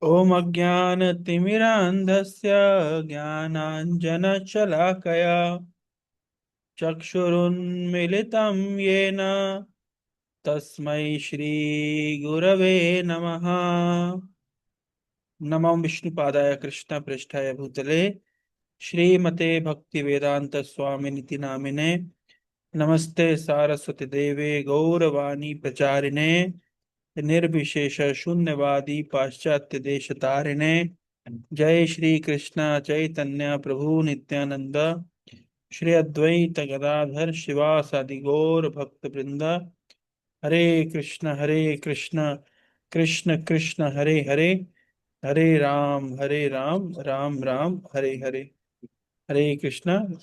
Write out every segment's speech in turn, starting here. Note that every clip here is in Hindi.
ॐ अज्ञानतिमिरान्धस्य ज्ञानाञ्जनशलाकया चक्षुरुन्मिलितं येन तस्मै श्रीगुरवे नमः। नमो विष्णुपादाय कृष्णपृष्ठाय भूतले श्रीमते भक्तिवेदांत स्वामिनिति नामिने नमस्ते सारस्वती देवे गौरवाणी प्रचारिणे निर्विशेष शून्यवादी पाश्चात्य देश तारिणे। जय श्री कृष्ण चैतन्य प्रभु नित्यानंद श्री अद्वैत गदाधर शिवासादि गौर भक्त वृंद। हरे कृष्ण कृष्ण कृष्ण हरे हरे, हरे राम राम राम हरे हरे। हरे कृष्ण।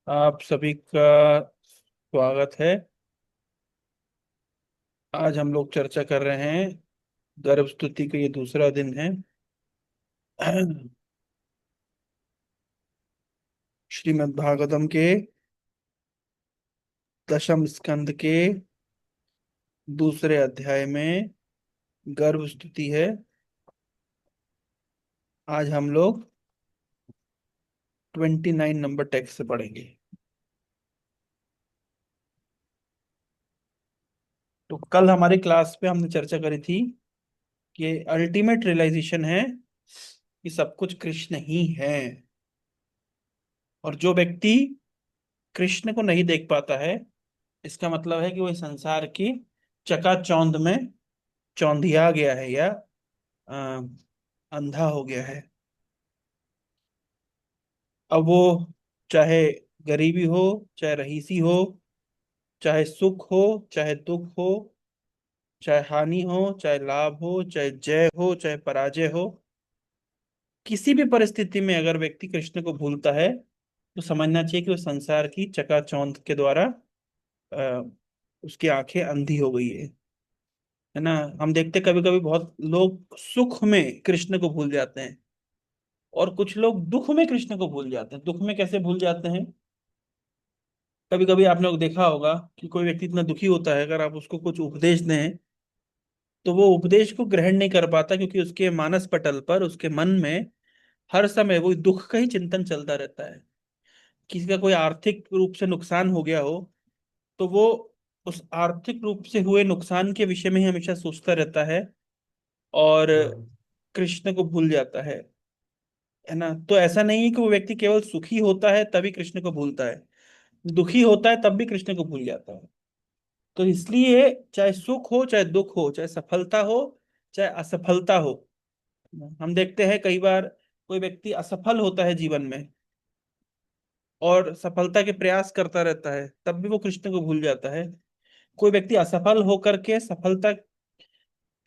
आप सभी का स्वागत है। आज हम लोग चर्चा कर रहे हैं गर्भ स्तुति का, ये दूसरा दिन है। श्रीमद् भागवतम के दशम स्कंद के दूसरे अध्याय में गर्भ स्तुति है। आज हम लोग 29 नंबर टेक्स्ट से पढ़ेंगे। तो कल हमारी क्लास पे हमने चर्चा करी थी कि अल्टीमेट रियलाइजेशन है कि सब कुछ कृष्ण ही है। और जो व्यक्ति कृष्ण को नहीं देख पाता है, इसका मतलब है कि वो इस संसार की चकाचौंध में चौंधिया गया है या अ, अंधा हो गया है। अब वो चाहे गरीबी हो, चाहे रईसी हो, चाहे सुख हो, चाहे दुख हो, चाहे हानि हो, चाहे लाभ हो, चाहे जय हो, चाहे पराजय हो, किसी भी परिस्थिति में अगर व्यक्ति कृष्ण को भूलता है तो समझना चाहिए कि वो संसार की चकाचौंध के द्वारा अ, उसकी आंखें अंधी हो गई है ना। हम देखते कभी कभी बहुत लोग सुख में कृष्ण को भूल जाते हैं और कुछ लोग दुख में कृष्ण को भूल जाते हैं। दुख में कैसे भूल जाते हैं? कभी कभी आपने लोग देखा होगा कि कोई व्यक्ति इतना दुखी होता है, अगर आप उसको कुछ उपदेश दें तो वो उपदेश को ग्रहण नहीं कर पाता, क्योंकि उसके मानस पटल पर, उसके मन में हर समय वो दुख का ही चिंतन चलता रहता है। किसी का कोई आर्थिक रूप से नुकसान हो गया हो तो वो उस आर्थिक रूप से हुए नुकसान के विषय में ही हमेशा सोचता रहता है और कृष्ण को भूल जाता है ना। तो ऐसा नहीं है कि वो व्यक्ति केवल सुखी होता है तभी कृष्ण को भूलता है, दुखी होता है तब भी कृष्ण को भूल जाता है। तो इसलिए चाहे सुख हो, चाहे दुख हो, चाहे सफलता हो, चाहे असफलता हो, हम देखते हैं कई बार कोई व्यक्ति असफल होता है जीवन में और सफलता के प्रयास करता रहता है, तब भी वो कृष्ण को भूल जाता है। कोई व्यक्ति असफल होकर के सफलता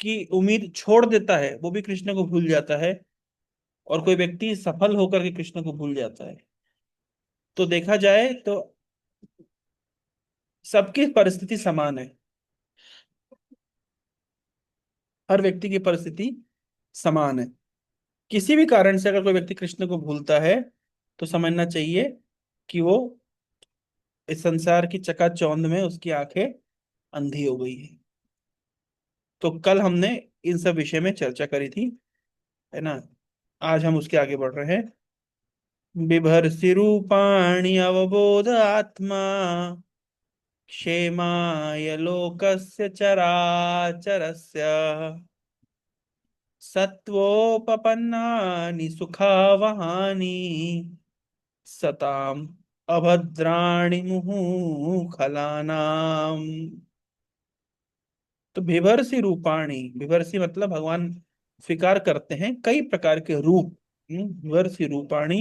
की उम्मीद छोड़ देता है, वो भी कृष्ण को भूल जाता है। और कोई व्यक्ति सफल होकर के कृष्ण को भूल जाता है। तो देखा जाए तो सबकी परिस्थिति समान है। हर व्यक्ति की परिस्थिति समान है। किसी भी कारण से अगर कोई व्यक्ति कृष्ण को भूलता है तो समझना चाहिए कि वो इस संसार की चकाचौंध में उसकी आंखें अंधी हो गई है। तो कल हमने इन सब विषय में चर्चा करी थी, है ना। आज हम उसके आगे बढ़ रहे हैं। बिभर्षि रूपाणि अवबोध आत्मा क्षेमाय लोकस्य चराचरस्य सत्वोपपन्नानि सुखावहानि सताम अभद्राणि मुहुखलानाम। तो बिभर्षि रूपाणी, बिभर्षि मतलब भगवान स्वीकार करते हैं कई प्रकार के रूप। बिभर्षि रूपाणी,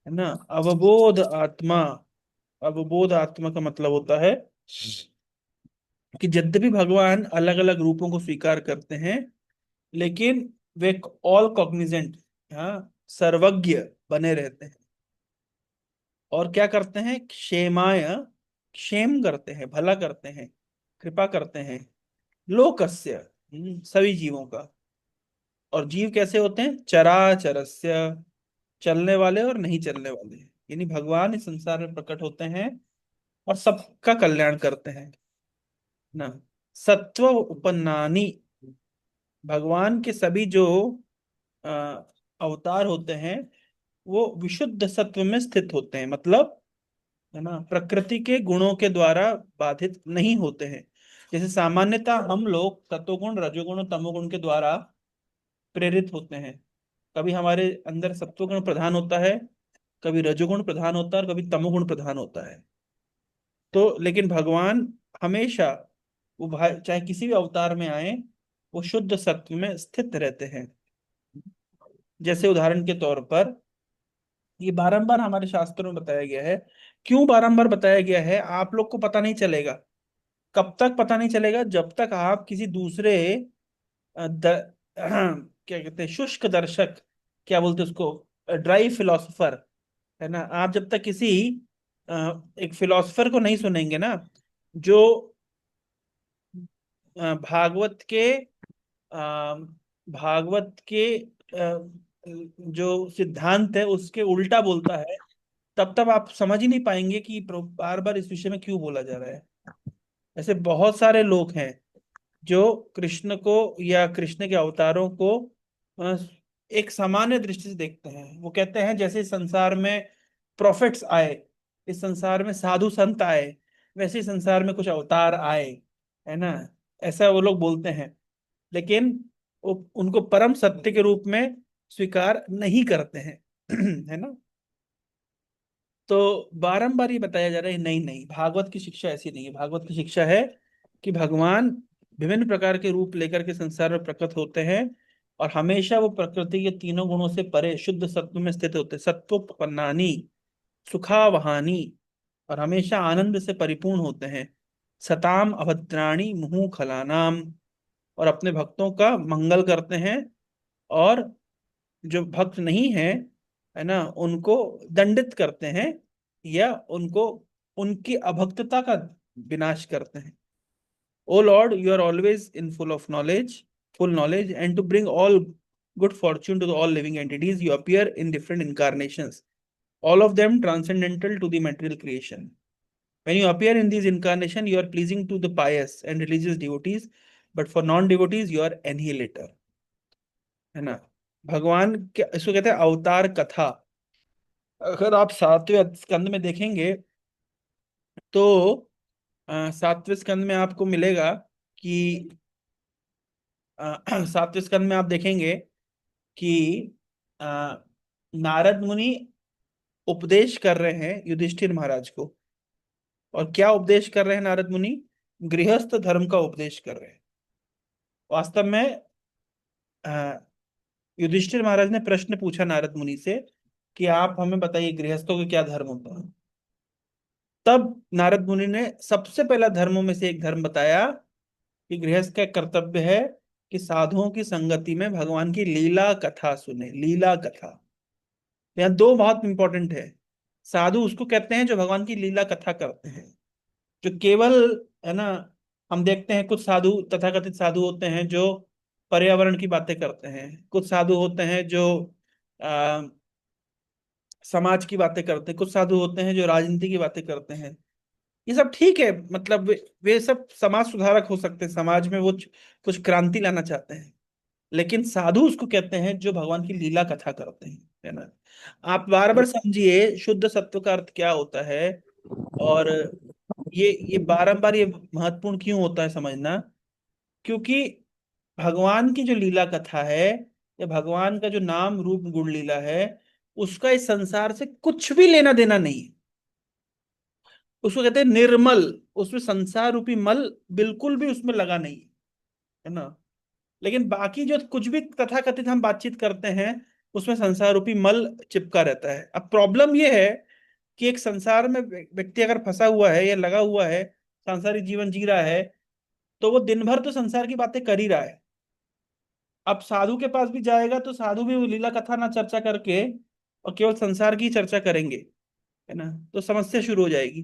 है ना। अवबोध आत्मा, अवबोध आत्मा का मतलब होता है कि यद्यपि भगवान अलग अलग रूपों को स्वीकार करते हैं, लेकिन वे ऑल कॉग्निजेंट, हाँ, सर्वज्ञ बने रहते हैं। और क्या करते हैं? क्षेमाय, क्षेम करते हैं, भला करते हैं, कृपा करते हैं, लोकस्य, सभी जीवों का। और जीव कैसे होते हैं? चराचरस्य, चलने वाले और नहीं चलने वाले। यानी भगवान इस संसार में प्रकट होते हैं और सबका कल्याण करते हैं ना। सत्व उपन्नानी, भगवान के सभी जो अ, अवतार होते हैं वो विशुद्ध सत्व में स्थित होते हैं, मतलब है ना, प्रकृति के गुणों के द्वारा बाधित नहीं होते हैं। जैसे सामान्यतः हम लोग सत्वगुण, रजोगुण और तमोगुण के द्वारा प्रेरित होते हैं। कभी हमारे अंदर सत्वगुण प्रधान होता है, कभी रजोगुण प्रधान होता है और कभी तमोगुण प्रधान होता है। तो लेकिन भगवान हमेशा, वो चाहे किसी भी अवतार में आए, वो शुद्ध सत्व में स्थित रहते हैं। जैसे उदाहरण के तौर पर, ये बारंबार हमारे शास्त्रों में बताया गया है। क्यों बारंबार बताया गया है, आप लोग को पता नहीं चलेगा। कब तक पता नहीं चलेगा? जब तक आप किसी दूसरे क्या कहते हैं, शुष्क दर्शक, क्या बोलते हैं उसको, ड्राई फिलोसोफर, है ना, आप जब तक किसी एक फिलोसोफर को नहीं सुनेंगे ना, जो भागवत के भागवत के जो सिद्धांत है उसके उल्टा बोलता है, तब तब आप समझ ही नहीं पाएंगे कि बार बार इस विषय में क्यों बोला जा रहा है। ऐसे बहुत सारे लोग हैं जो कृष्ण को या कृष्ण के अवतारों को अ, एक सामान्य दृष्टि से देखते हैं। वो कहते हैं जैसे इस संसार में प्रॉफिट्स आए, इस संसार में साधु संत आए, वैसे ही संसार में कुछ अवतार आए, है ना, ऐसा वो लोग बोलते हैं। लेकिन वो उनको परम सत्य के रूप में स्वीकार नहीं करते हैं। है ना। तो बारंबार ये बताया जा रहा है, नहीं नहीं, भागवत की शिक्षा ऐसी नहीं है। भागवत की शिक्षा है कि भगवान विभिन्न प्रकार के रूप लेकर के संसार में प्रकट होते हैं, और हमेशा वो प्रकृति के तीनों गुणों से परे शुद्ध सत्व में स्थित होते हैं। सत्वोपन्नानी, सुखावहानी, और हमेशा आनंद से परिपूर्ण होते हैं। सताम अभद्राणी मुहु खलानाम, और अपने भक्तों का मंगल करते हैं, और जो भक्त नहीं है, है ना, उनको दंडित करते हैं, या उनको, उनकी अभक्तता का विनाश करते हैं। O Lord, you are always in full knowledge, and to bring all good fortune to all living entities, you appear in different incarnations, all of them transcendental to the material creation. When you appear in these incarnation, you are pleasing to the pious and religious devotees, but for non-devotees, you are annihilator, है ना। भगवान के, इसको कहते हैं अवतार कथा। अगर आप सातवें स्कंद में देखेंगे तो सातवें स्कंद में आपको मिलेगा कि सातवें स्कंद में आप देखेंगे कि अ, नारद मुनि उपदेश कर रहे हैं युधिष्ठिर महाराज को। और क्या उपदेश कर रहे हैं नारद मुनि? गृहस्थ धर्म का उपदेश कर रहे हैं। वास्तव में अ, युधिष्ठिर महाराज ने प्रश्न पूछा नारद मुनि से कि आप हमें बताइए गृहस्थों का क्या धर्म होता है। तब नारद मुनि ने सबसे पहला धर्मों में से एक धर्म बताया कि गृहस्थ का कर्तव्य है कि साधुओं की संगति में भगवान की लीला कथा सुने। लीला कथा, यहाँ दो बहुत इंपॉर्टेंट है। साधु उसको कहते हैं जो भगवान की लीला कथा करते हैं, जो केवल, है ना, हम देखते हैं कुछ साधु, तथाकथित साधु होते हैं जो पर्यावरण की बातें करते हैं, कुछ साधु होते हैं जो आ, समाज की बातें करते हैं, कुछ साधु होते हैं जो राजनीति की बातें करते हैं। ये सब ठीक है, मतलब वे सब समाज सुधारक हो सकते हैं, समाज में वो कुछ क्रांति लाना चाहते हैं। लेकिन साधु उसको कहते हैं जो भगवान की लीला कथा करते हैं, है ना। आप बार बार समझिए शुद्ध सत्व का अर्थ क्या होता है। और ये बारंबार ये महत्वपूर्ण क्यों होता है समझना, क्योंकि भगवान की जो लीला कथा है, या भगवान का जो नाम रूप गुण लीला है, उसका इस संसार से कुछ भी लेना देना नहीं है। उसको कहते हैं निर्मल। उसमें संसार रूपी मल बिल्कुल भी उसमें लगा नहीं है ना। लेकिन बाकी जो कुछ भी तथाकथित हम बातचीत करते हैं, उसमें संसार रूपी मल चिपका रहता है। अब प्रॉब्लम यह है कि एक संसार में व्यक्ति अगर फंसा हुआ है या लगा हुआ है, सांसारिक जीवन जी रहा है, तो वो दिन भर तो संसार की बातें कर ही रहा है। अब साधु के पास भी जाएगा तो साधु भी वो लीला कथा ना चर्चा करके और केवल संसार की चर्चा करेंगे, है ना, तो समस्या शुरू हो जाएगी,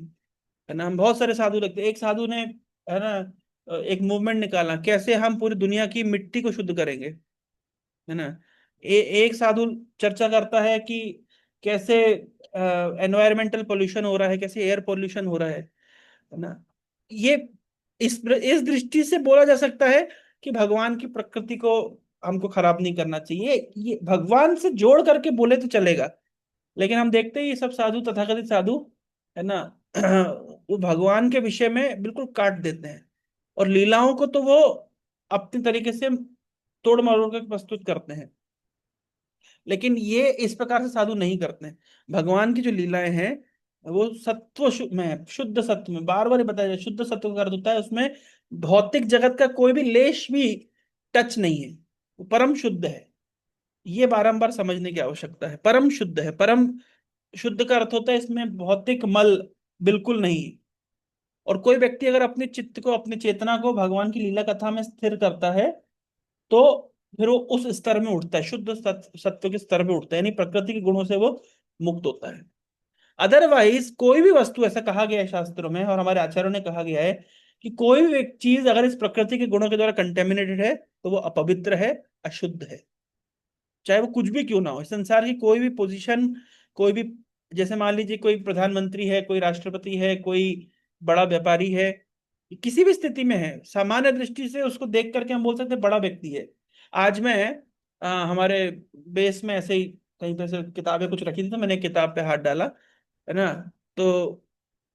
है ना। हम बहुत सारे साधु लगते हैं। एक साधु ने, है ना, एक मूवमेंट निकाला कैसे हम पूरी दुनिया की मिट्टी को शुद्ध करेंगे, है ना। एक साधु चर्चा करता है कि कैसे एनवायरमेंटल पोल्यूशन हो रहा है, कैसे एयर पोल्यूशन हो रहा है ना। ये इस दृष्टि से बोला जा सकता है कि भगवान की प्रकृति को हमको खराब नहीं करना चाहिए, ये भगवान से जोड़ करके बोले तो चलेगा। लेकिन हम देखते हैं ये सब साधु, तथाकथित साधु, है ना, वो भगवान के विषय में बिल्कुल काट देते हैं, और लीलाओं को तो वो अपने तरीके से तोड़ मरोड़ कर प्रस्तुत करते हैं। लेकिन ये इस प्रकार से साधु नहीं करते हैं। भगवान की जो लीलाएं हैं वो सत्व में, शुद्ध सत्व में, बार बार बताया जाए, शुद्ध सत्व का अर्थ होता है उसमें भौतिक जगत का कोई भी लेश भी टच नहीं है, वो परम शुद्ध है। ये बारंबार समझने की आवश्यकता है, परम शुद्ध है। परम शुद्ध का अर्थ होता है इसमें भौतिक मल बिल्कुल नहीं है। और कोई व्यक्ति अगर अपने चित्त को, अपनी चेतना को भगवान की लीला कथा में स्थिर करता है, तो फिर वो उस स्तर में उठता है, शुद्ध सत्व के स्तर में उठता है, यानी प्रकृति के गुणों से वो मुक्त होता है। अदरवाइज कोई भी वस्तु, ऐसा कहा गया है शास्त्रों में और हमारे आचार्यों ने कहा गया है कि कोई भी एक चीज अगर इस प्रकृति के गुणों के द्वारा कंटेमिनेटेड है तो वो अपवित्र है, अशुद्ध है। चाहे वो कुछ भी क्यों ना हो, इस संसार की कोई भी पोजीशन, कोई भी, जैसे मान लीजिए कोई प्रधानमंत्री है, कोई राष्ट्रपति है, कोई बड़ा व्यापारी है, किसी भी स्थिति में है, सामान्य दृष्टि से उसको देख करके हम बोल सकते हैं बड़ा व्यक्ति है। आज मैं हमारे बेस में ऐसे ही कहीं पे से किताबें कुछ रखी थी, तो मैंने एक किताब पे हाथ डाला, है ना, तो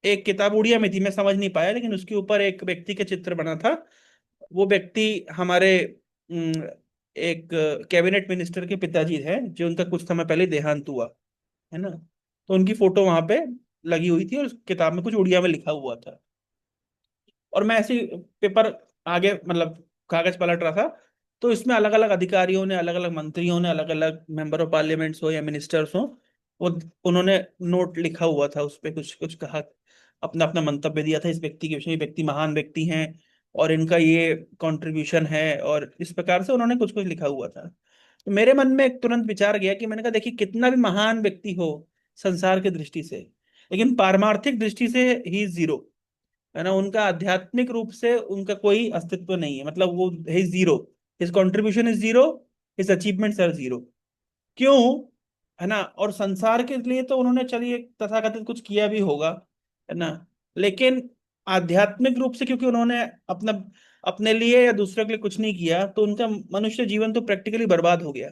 एक किताब उड़िया में थी, मैं समझ नहीं पाया, लेकिन उसके ऊपर एक व्यक्ति के चित्र बना था। वो व्यक्ति हमारे एक कैबिनेट मिनिस्टर के पिताजी हैं, जो उनका कुछ समय पहले देहांत हुआ, है ना। तो उनकी फोटो वहां पे लगी हुई थी और उस किताब में कुछ उड़िया में लिखा हुआ था। और मैं ऐसे ही पेपर आगे, मतलब कागज पलट रहा था, तो इसमें अलग अलग अधिकारियों ने, अलग अलग मंत्रियों ने, अलग अलग मेंबर ऑफ पार्लियामेंट्स हो या मिनिस्टर्स हो, वो उन्होंने नोट लिखा हुआ था, उस पर कुछ कुछ कहा, अपना अपना मंतव्य दिया था इस व्यक्ति के विषय में। व्यक्ति महान व्यक्ति हैं और इनका ये कंट्रीब्यूशन है, और इस प्रकार से उन्होंने कुछ कुछ लिखा हुआ था। तो मेरे मन में एक तुरंत विचार गया कि मैंने कहा देखिए, कितना भी महान व्यक्ति हो संसार की दृष्टि से, लेकिन पारमार्थिक दृष्टि से ही जीरो, है ना। उनका आध्यात्मिक रूप से उनका कोई अस्तित्व नहीं है, मतलब वो है zero. His contribution is zero, his achievements are zero. क्यों, है ना। और संसार के लिए तो उन्होंने चलिए तथाकथित कुछ किया भी होगा, है ना, लेकिन आध्यात्मिक रूप से क्योंकि उन्होंने अपना, अपने लिए या दूसरे के लिए कुछ नहीं किया, तो उनका मनुष्य जीवन तो प्रैक्टिकली बर्बाद हो गया।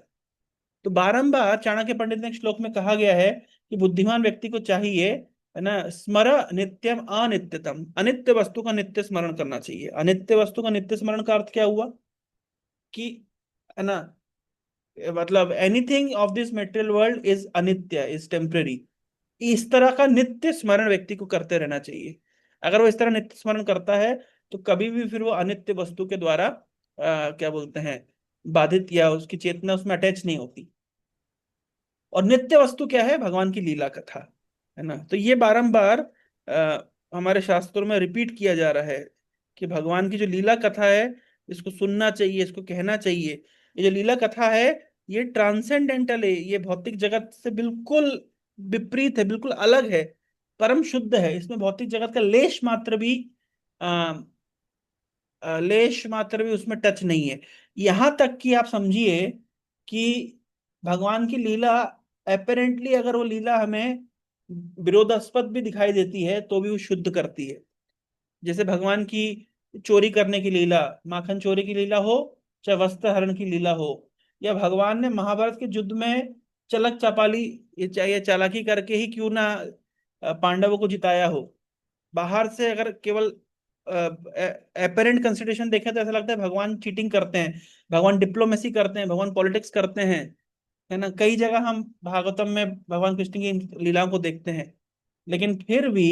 तो बारंबार चाणक्य पंडित ने एक श्लोक में कहा गया है कि बुद्धिमान व्यक्ति को चाहिए, है ना, स्मर नित्यम अनित्यतम, अनित्य वस्तु का नित्य स्मरण करना चाहिए। अनित्य वस्तु का नित्य स्मरण का अर्थ क्या हुआ कि, है ना, मतलब anything of this material world is अनित्य, इज टेम्पररी। इस तरह का नित्य स्मरण व्यक्ति को करते रहना चाहिए। अगर वो इस तरह नित्य स्मरण करता है, तो कभी भी फिर वो अनित्य वस्तु के द्वारा क्या बोलते हैं, बाधित, या उसकी चेतना उसमें अटैच नहीं होती। और नित्य वस्तु क्या है, भगवान की लीला कथा, है ना। तो ये बारंबार हमारे शास्त्रों में रिपीट किया जा रहा है कि भगवान की जो लीला कथा है, इसको सुनना चाहिए, इसको कहना चाहिए। ये जो लीला कथा है, ये ट्रांसेंडेंटल है, ये भौतिक जगत से बिल्कुल विपरीत है, बिल्कुल अलग है, परम शुद्ध है। इसमें भौतिक जगत का लेश मात्र भी, लेश मात्र भी उसमें टच नहीं है। यहां तक कि आप समझिए कि भगवान की लीला, अपेरेंटली अगर वो लीला हमें विरोधास्पद भी दिखाई देती है, तो भी वो शुद्ध करती है। जैसे भगवान की चोरी करने की लीला, माखन चोरी की लीला हो, चाहे वस्त्र हरण की लीला हो, या भगवान ने महाभारत के युद्ध में चलक चापाली, ये चाहे चालाकी करके ही क्यों ना पांडवों को जिताया हो। बाहर से अगर केवल अपेरेंट कंसिडरेशन देखें तो ऐसा लगता है भगवान चीटिंग करते हैं, भगवान डिप्लोमेसी करते हैं, भगवान पॉलिटिक्स करते हैं, है ना। कई जगह हम भागवतम में भगवान कृष्ण की इन लीलाओं को देखते हैं, लेकिन फिर भी,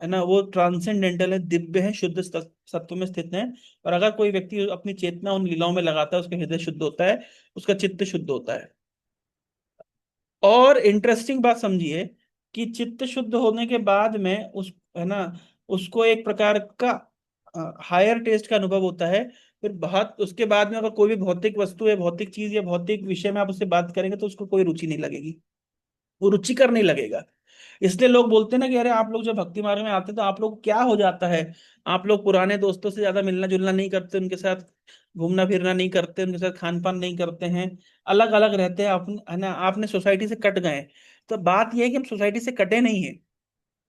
है ना, वो ट्रांसेंडेंटल है, दिव्य है, शुद्ध सत्व में स्थित है। और अगर कोई व्यक्ति अपनी चेतना उन लीलाओं में लगाता है, उसका हृदय शुद्ध होता है, उसका चित्त शुद्ध होता है। और इंटरेस्टिंग बात समझिए कि चित्त शुद्ध होने के बाद में उस, है ना, उसको एक प्रकार का हायर टेस्ट का अनुभव होता है। फिर बहुत उसके बाद में अगर कोई भी भौतिक वस्तु या भौतिक चीज या भौतिक विषय में आप उससे बात करेंगे, तो उसको कोई रुचि नहीं लगेगी, वो रुचिकर नहीं लगेगा। इसलिए लोग बोलते हैं ना कि अरे आप लोग जब भक्ति मार्ग में आते हैं तो आप लोग क्या हो जाता है, आप लोग पुराने दोस्तों से ज्यादा मिलना जुलना नहीं करते, उनके साथ घूमना फिरना नहीं करते, उनके साथ खान पान नहीं करते हैं, अलग अलग रहते हैं, आप, है ना, आपने सोसाइटी से कट गए। तो बात यह है कि हम सोसाइटी से कटे नहीं है,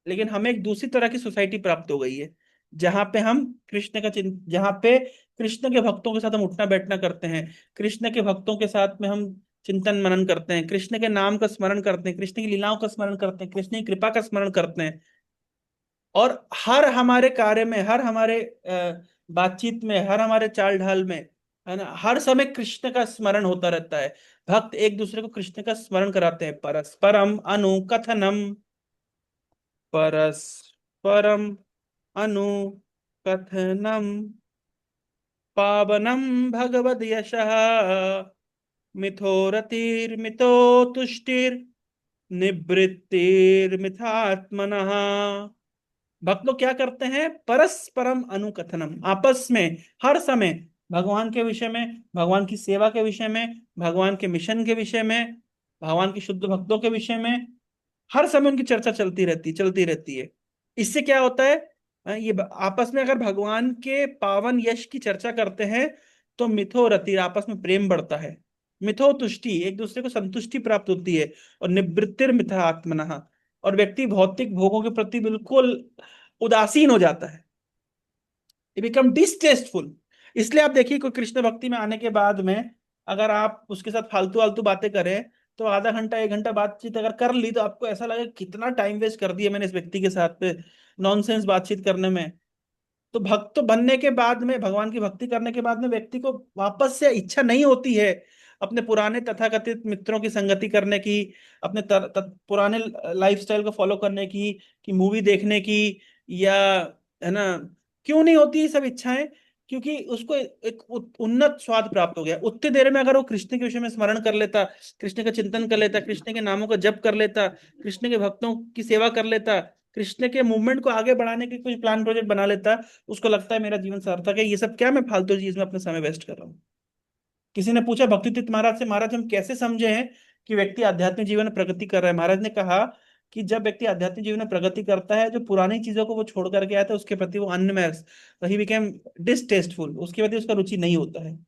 लेकिन हमें एक दूसरी तरह की सोसाइटी प्राप्त हो गई है, जहां पे हम कृष्ण का चिन्ह, जहां पे कृष्ण के भक्तों के साथ हम उठना बैठना करते हैं, कृष्ण के भक्तों के साथ में हम चिंतन मनन करते हैं, कृष्ण के नाम का स्मरण करते हैं, कृष्ण की लीलाओं का स्मरण करते हैं, कृष्ण की कृपा का स्मरण करते हैं। और हर हमारे कार्य में, हर हमारे बातचीत में, हर हमारे चाल ढाल में, है ना, हर समय कृष्ण का स्मरण होता रहता है। भक्त एक दूसरे को कृष्ण का स्मरण कराते हैं। परस्परम अनुकथनम, परस्परम अनुकथनम, पावनम भगवद यशः, मिथो रतिर्मितो तुष्टिर, निवृत्तिर्मिथात्मनः। भक्त लोग क्या करते हैं? परस्परम अनुकथनम, आपस में हर समय भगवान के विषय में, भगवान की सेवा के विषय में, भगवान के मिशन के विषय में, भगवान के शुद्ध भक्तों के विषय में हर समय उनकी चर्चा चलती रहती है। इससे क्या होता है? आपस में अगर भगवान के पावन यश की चर्चा करते हैं तो मिथो रति, आपस में प्रेम बढ़ता है। मिथो तुष्टि, एक दूसरे को संतुष्टि प्राप्त होती है। और निवृत्तिर मिथा आत्मनः, और व्यक्ति भौतिक भोगों के प्रति बिल्कुल उदासीन हो जाता है। ये बिकम डिसटेस्टफुल। इसलिए आप देखिए, कोई कृष्ण भक्ति में आने के बाद में अगर आप उसके साथ फालतू फालतू बातें करें, तो आधा घंटा 1 घंटा बातचीत अगर कर ली तो आपको ऐसा लगे कितना टाइम वेस्ट कर दिया मैंने इस व्यक्ति के साथ पे नॉनसेंस बातचीत करने में। तो भक्त बनने के बाद में, भगवान की भक्ति करने के बाद में व्यक्ति को वापस से इच्छा नहीं होती है अपने पुराने तथाकथित मित्रों की संगति करने की, अपने पुराने लाइफस्टाइल को फॉलो करने की, कि मूवी देखने की, या, है ना, क्यों नहीं होती ये सब इच्छाएं? क्योंकि उसको एक उन्नत स्वाद प्राप्त हो गया। उतनी देर में अगर वो कृष्ण के विषय में स्मरण कर लेता, कृष्ण का चिंतन कर लेता, कृष्ण के नामों का जप कर लेता, कृष्ण के भक्तों की सेवा कर लेता, कृष्ण के मूवमेंट को आगे बढ़ाने के कुछ प्लान प्रोजेक्ट बना लेता, उसको लगता है मेरा जीवन सार्थक है। ये सब क्या मैं फालतू चीज में अपना समय वेस्ट कर रहा हूँ? किसी ने पूछा भक्तितीर्थ महाराज से, महाराज हम कैसे समझे हैं कि व्यक्ति आध्यात्मिक जीवन में प्रगति कर रहा है? महाराज ने कहा कि जब व्यक्ति आध्यात्मिक जीवन में प्रगति करता है, जो पुरानी चीजों को वो छोड़ करके आया था उसके प्रति वो अन्य में, ही बिकेम डिसटेस्टफुल, उसके प्रति उसका रुचि नहीं होता है।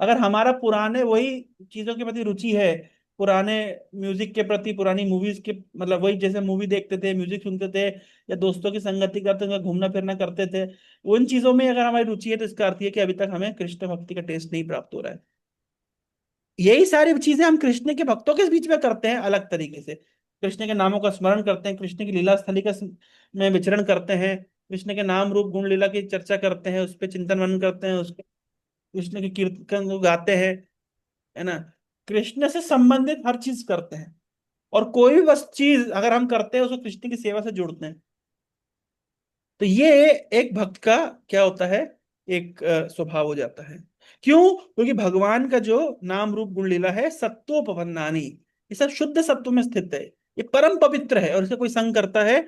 अगर हमारा पुराने वही चीजों के प्रति रुचि है, पुराने म्यूजिक के प्रति, पुरानी मूवीज के, मतलब वही जैसे मूवी देखते थे, म्यूजिक सुनते थे, या दोस्तों की संगति करते थे, घूमना फिरना करते थे, उन चीजों में अगर हमारी रुचि है, तो इसका अर्थ है कि अभी तक हमें कृष्ण भक्ति का टेस्ट नहीं प्राप्त हो रहा है। यही सारी चीजें हम कृष्ण के भक्तों के बीच में करते हैं अलग तरीके से। कृष्ण के नामों का स्मरण करते हैं, कृष्ण की लीला स्थली का में विचरण करते हैं, कृष्ण के नाम रूप गुण लीला की चर्चा करते हैं, उस पर चिंतन मनन करते हैं, उसके कृष्ण के कीर्तन को गाते हैं, है ना, कृष्ण से संबंधित हर चीज करते हैं। और कोई भी बस चीज अगर हम करते हैं उसको कृष्ण की सेवा से जोड़ते हैं। तो ये एक भक्त का क्या होता है? एक स्वभाव हो जाता है। क्यों? क्योंकि भगवान का जो नाम रूप गुण लीला है, सत्वोपन्नानी, ये सब शुद्ध सत्व में स्थित है, ये परम पवित्र है, और इसे कोई संग करता है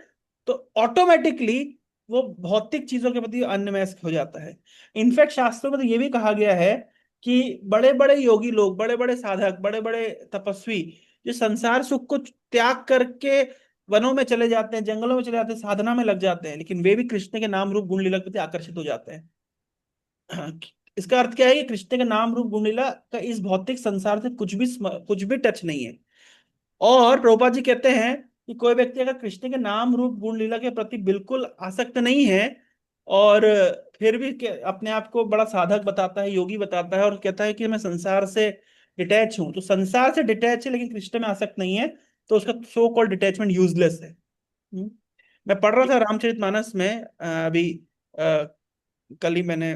तो ऑटोमेटिकली वो भौतिक चीजों के प्रति अन्यमनस्क हो जाता है। इनफैक्ट शास्त्रों में तो ये भी कहा गया है कि बड़े बड़े योगी लोग, बड़े बड़े साधक, बड़े बड़े तपस्वी, जो संसार सुख को त्याग करके वनों में चले जाते हैं, जंगलों में चले जाते हैं, साधना में लग जाते हैं, लेकिन वे भी कृष्ण के नाम रूप गुण लीला के प्रति आकर्षित हो जाते हैं। हाँ, इसका अर्थ क्या है कि कृष्ण के नाम रूप गुण लीला का इस भौतिक संसार से कुछ भी टच नहीं है। और प्रभुपाद जी कहते हैं कि कोई व्यक्ति अगर कृष्ण के नाम रूप गुण लीला के प्रति बिल्कुल आसक्त नहीं है, और फिर भी अपने आप को बड़ा साधक बताता है, योगी बताता है, और कहता है कि मैं संसार से डिटैच हूं, तो संसार से डिटैच है लेकिन कृष्ण में आसक्त नहीं है, तो उसका सो कॉल्ड डिटैचमेंट यूजलेस है। मैं पढ़ रहा था रामचरितमानस में, अभी कल ही मैंने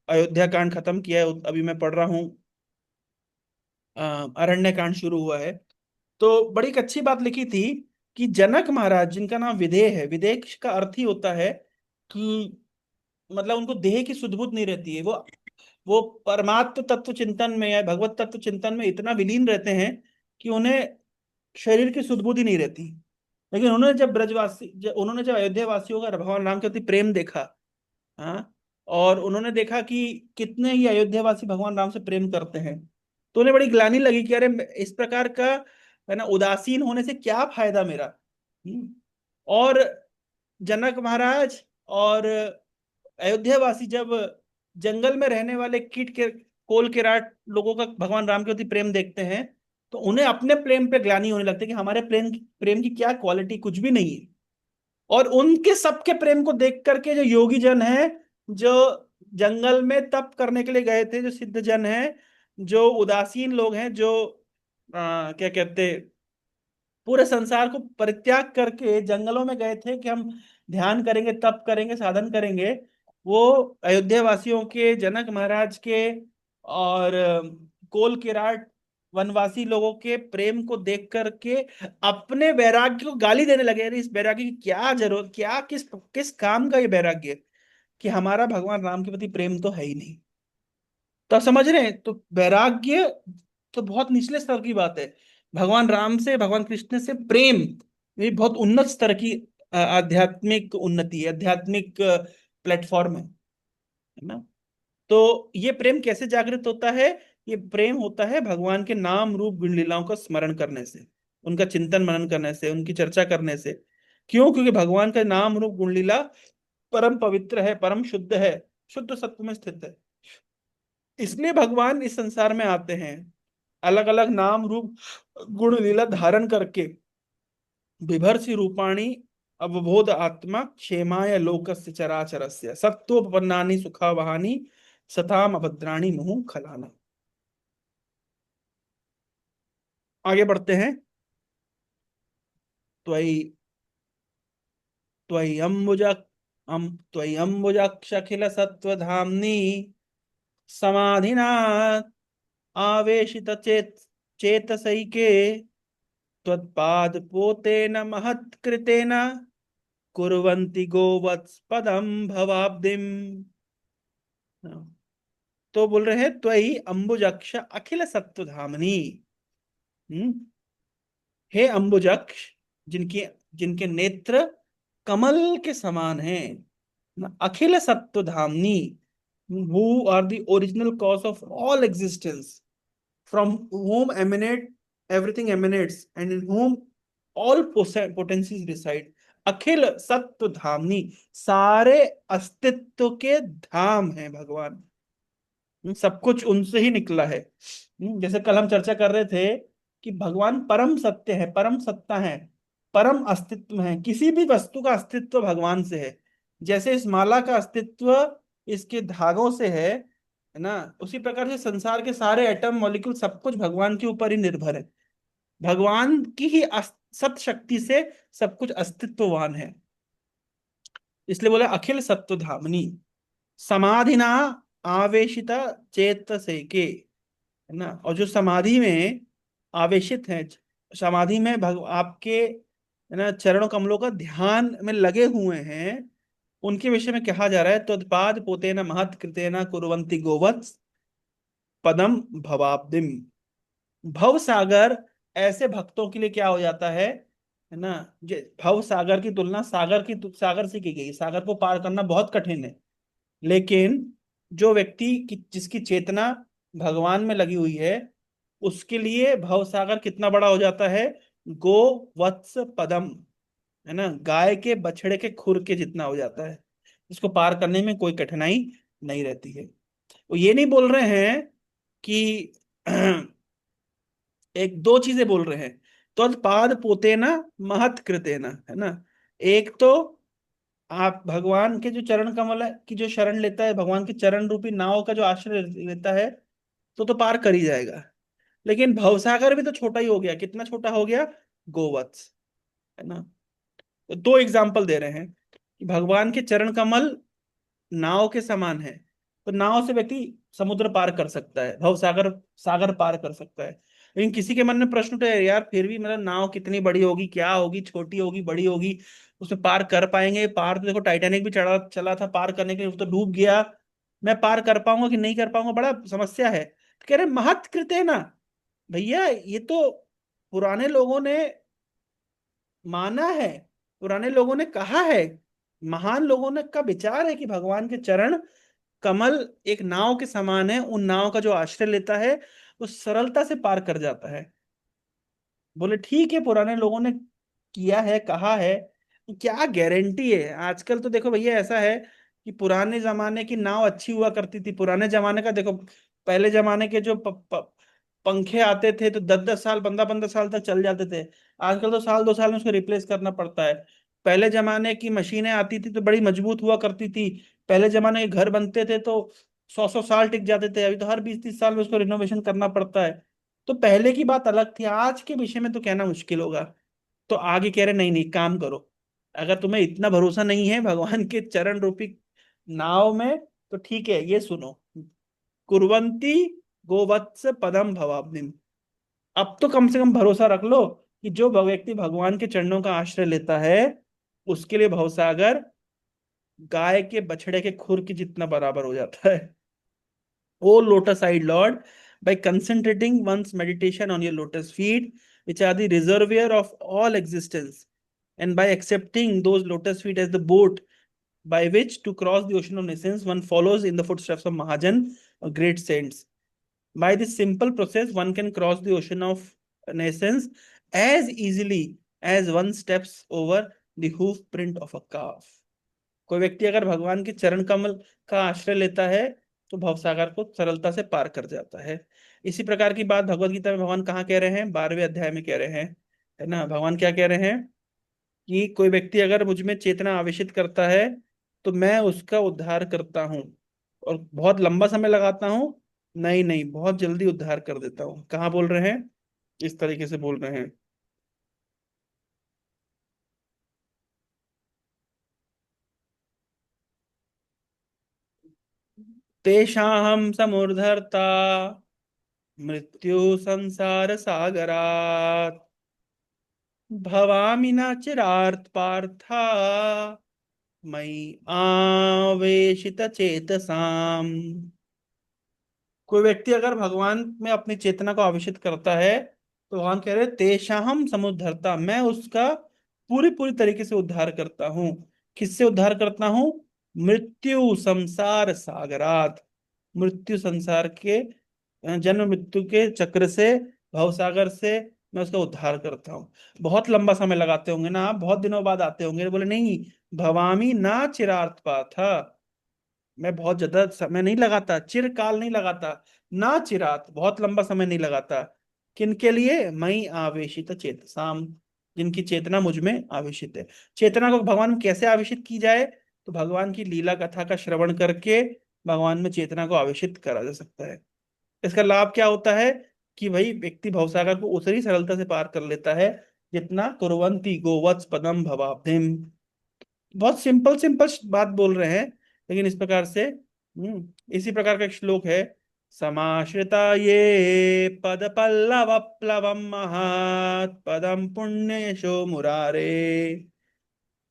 अयोध्या कांड खत्म किया है, अभी मैं पढ़ रहा हूँ, अरण्य कांड शुरू हुआ है। तो बड़ी एक अच्छी बात लिखी थी कि जनक महाराज, जिनका नाम विदेह है, विदेह का अर्थ ही होता है कि, मतलब उनको देह की सुध बुध नहीं रहती है, वो परमात्म तत्व चिंतन में या भगवत तत्व चिंतन में इतना विलीन रहते हैं कि उन्हें शरीर की सुध बुध ही नहीं रहती। लेकिन उन्होंने जब अयोध्या वासियों का भगवान राम के प्रति प्रेम देखा, हाँ, और उन्होंने देखा कि कितने ही अयोध्या वासी भगवान राम से प्रेम करते हैं, तो उन्हें बड़ी ग्लानि लगी कि अरे, इस प्रकार का, है ना, उदासीन होने से क्या फायदा मेरा। और जनक महाराज और अयोध्या वासी जब जंगल में रहने वाले कीट के कोल किराट लोगों का भगवान राम के प्रति प्रेम देखते हैं, तो उन्हें अपने प्रेम पे ग्लानि होने लगती है कि हमारे प्रेम की क्या क्वालिटी, कुछ भी नहीं है। और उनके सबके प्रेम को देख करके जो योगी जन है, जो जंगल में तप करने के लिए गए थे, जो सिद्ध जन हैं, जो उदासीन लोग हैं, जो क्या कहते, पूरे संसार को परित्याग करके जंगलों में गए थे कि हम ध्यान करेंगे, तप करेंगे, साधन करेंगे, वो अयोध्या वासियों के, जनक महाराज के और कोल किराट वनवासी लोगों के प्रेम को देख करके अपने वैराग्य को गाली देने लगे। अरे इस वैराग्य की क्या जरूरत, क्या किस किस काम का ये वैराग्य, कि हमारा भगवान राम के प्रति प्रेम तो है ही नहीं। तो आप समझ रहे हैं, तो वैराग्य तो बहुत निचले स्तर की बात है। भगवान राम से, भगवान कृष्ण से प्रेम, ये बहुत उन्नत स्तर की आध्यात्मिक उन्नति है, आध्यात्मिक प्लेटफॉर्म है ना। तो ये प्रेम कैसे जागृत होता है? ये प्रेम होता है भगवान के नाम रूप गुण लीलाओं का स्मरण करने से, उनका चिंतन मनन करने से, उनकी चर्चा करने से। क्यों? क्योंकि भगवान का नाम रूप गुण लीला परम पवित्र है, परम शुद्ध है, शुद्ध सत्व में स्थित है। इसलिए भगवान इस संसार में आते हैं, अलग अलग नाम रूप गुण लीला धारण करके, बिभर्षि रूपाणी अवबोध आत्मा क्षेमाय लोकस्य चराचरस्य सत्वोपन्नानि सुखावहानि सताम अभद्राणि मुहुः खलाना। आगे बढ़ते हैं। त्वयि त्वयि अम्बुज त्वयि अम्बुजाक्षखिल सत्वधाम्नि समाधिना आवेशित चेतसैके त्वत्पादपोतेन महत्कृतेन कुर्वन्ति गोवत्सपदं भवाब्दिम्। तो बोल रहे हैं त्वयि अंबुजक्ष अखिल सत्वधामनी। हम्म, हे अंबुजक्ष, जिनके जिनके नेत्र कमल के समान हैं, अखिल सत्वधामनी, who are the original cause of all existence, from whom emanate everything emanates and in whom all potencies reside। अखिल सत्व धामनी, सारे अस्तित्व के धाम है भगवान। सब कुछ उनसे ही निकला है। जैसे कल हम चर्चा कर रहे थे कि भगवान परम सत्य है, परम सत्ता है, परम अस्तित्व है। किसी भी वस्तु का अस्तित्व भगवान से है। जैसे इस माला का अस्तित्व इसके धागों से है ना, उसी प्रकार से संसार के सारे एटम मॉलिक्यूल सब कुछ भगवान के ऊपर ही निर्भर है। भगवान की ही सत शक्ति से सब कुछ अस्तित्ववान है। इसलिए बोला अखिल सत्व धामनी, समाधिना आवेशिता चेतसे के, है ना। और जो समाधि में आवेशित है, समाधि में आपके, है ना, चरणों कमलों का ध्यान में लगे हुए हैं, उनके विषय में कहा जा रहा है, त्वत्पाद पोतेन महत् कृतेन कुर्वन्ति गोवत्स पदम भवाब्दिम। भव सागर ऐसे भक्तों के लिए क्या हो जाता है ना। भव सागर की तुलना सागर से की गई। सागर को पार करना बहुत कठिन है, लेकिन जो व्यक्ति की जिसकी चेतना भगवान में लगी हुई है, उसके लिए भव सागर कितना बड़ा हो जाता है? गो वत्स पदम, है ना, गाय के बछड़े के खुर के जितना हो जाता है। इसको पार करने में कोई कठिनाई नहीं रहती है। वो ये नहीं बोल रहे हैं कि एक दो चीजें बोल रहे हैं, त्वत्पाद पोतेना महत् कृतेना, है ना। एक तो आप भगवान के जो चरण कमल की जो शरण लेता है, भगवान के चरण रूपी नाव का जो आश्रय लेता है, तो पार कर ही जाएगा। लेकिन भवसागर भी तो छोटा ही हो गया। कितना छोटा हो गया? गोवत्स, है ना। तो दो एग्जाम्पल दे रहे हैं कि भगवान के चरण कमल नाव के समान है, तो नाव से व्यक्ति समुद्र पार कर सकता है, भव सागर सागर पार कर सकता है। लेकिन किसी के मन में प्रश्न उठे, यार फिर भी मतलब नाव कितनी बड़ी होगी, क्या होगी, छोटी होगी, बड़ी होगी, उसमें पार कर पाएंगे? पार तो देखो टाइटैनिक भी चढ़ा चला था पार करने के लिए, वो तो डूब गया। मैं पार कर पाऊंगा कि नहीं कर पाऊंगा, बड़ा समस्या है। तो कह रहे महत् कृते ना, भैया ये तो पुराने लोगों ने माना है, पुराने लोगों ने कहा है, महान लोगों ने का विचार है कि भगवान के चरण कमल एक नाव के समान है। उन नाव का जो आश्रय लेता है वो सरलता से पार कर जाता है। बोले ठीक है, पुराने लोगों ने किया है, कहा है, क्या गारंटी है? आजकल तो देखो भैया ऐसा है कि पुराने जमाने की नाव अच्छी हुआ करती थी। पुराने जमाने का देखो, पहले जमाने के जो पंखे आते थे तो 10-10 साल, 15-15 साल तक चल जाते थे। आजकल तो साल 2 साल में उसको रिप्लेस करना पड़ता है। पहले जमाने की मशीनें आती थी तो बड़ी मजबूत हुआ करती थी, पहले जमाने के घर बनते थे तो 100-100 साल टिक जाते थे, अभी तो हर 20-30 साल में उसको रिनोवेशन करना पड़ता है। तो पहले की बात अलग थी, आज के विषय में तो कहना मुश्किल होगा। तो आगे कह रहे नहीं नहीं, काम करो, अगर तुम्हें इतना भरोसा नहीं है भगवान के चरण रूपी नाव में, तो ठीक है, ये सुनो। कुर्वन्ति गोवत्स पदम भवाब्दिम। अब तो कम से कम भरोसा रख लो कि जो व्यक्ति भगवान के चरणों का आश्रय लेता है, उसके लिए भवसागर गाय के बछड़े के खुर के जितना बराबर हो जाता है। O lotus-eyed Lord, by concentrating one's meditation on your lotus feet, which are the reservoir of all existence, and by accepting those lotus feet as the boat by which to cross the ocean of nations, one follows in the footsteps of Mahajan or great saints. By this simple process, one can cross the ocean of nations as easily as one steps over the hoof print of a calf. कोई व्यक्ति अगर भगवान के चरण कमल का आश्रय लेता है, तो भवसागर को सरलता से पार कर जाता है। इसी प्रकार की बात भगवत गीता में भगवान कहाँ कह रहे हैं? 12वें अध्याय में कह रहे हैं, है ना। भगवान क्या कह रहे हैं कि कोई व्यक्ति अगर मुझ में चेतना आवेशित करता है, तो मैं उसका उद्धार करता हूँ। और बहुत लंबा समय लगाता हूँ? नहीं नहीं, बहुत जल्दी उद्धार कर देता हूँ। कहाँ बोल रहे हैं? इस तरीके से बोल रहे हैं। तेषाहम समुद्धरता मृत्यु संसार सागरात् भवामि न चिरार्थ पार्था मयि आवेशित चेतसाम। कोई व्यक्ति अगर भगवान में अपनी चेतना को आवेशित करता है, तो भगवान कह रहे तेषाहम समुद्धरता, मैं उसका पूरी पूरी तरीके से उद्धार करता हूँ। किससे उद्धार करता हूँ? मृत्यु संसार सागरात, मृत्यु संसार के जन्म मृत्यु के चक्र से, भवसागर से मैं उसका उद्धार करता हूँ। बहुत लंबा समय लगाते होंगे ना आप, बहुत दिनों बाद आते होंगे, बोले नहीं, भवामी ना चिरार्थ पाथा, मैं बहुत ज्यादा समय नहीं लगाता, चिरकाल नहीं लगाता, ना चिरात, बहुत लंबा समय नहीं लगाता। किनके लिए? मई आवेशित चेतसाम, जिनकी चेतना मुझ में आवेशित है। चेतना को भगवान में कैसे आवेशित की जाए? तो भगवान की लीला कथा का श्रवण करके भगवान में चेतना को आवेशित करा जा सकता है। इसका लाभ क्या होता है? कि भाई व्यक्ति भवसागर को उतनी सरलता से पार कर लेता है जितना कुर्वन्ति गोवत्स पदम भवाब्धिम। बहुत सिंपल सिंपल बात बोल रहे हैं, लेकिन इस प्रकार से इसी प्रकार का एक श्लोक है। समाश्रिता ये पद पल्लव प्लवम महत् पदम पुण्य यशो मुरारे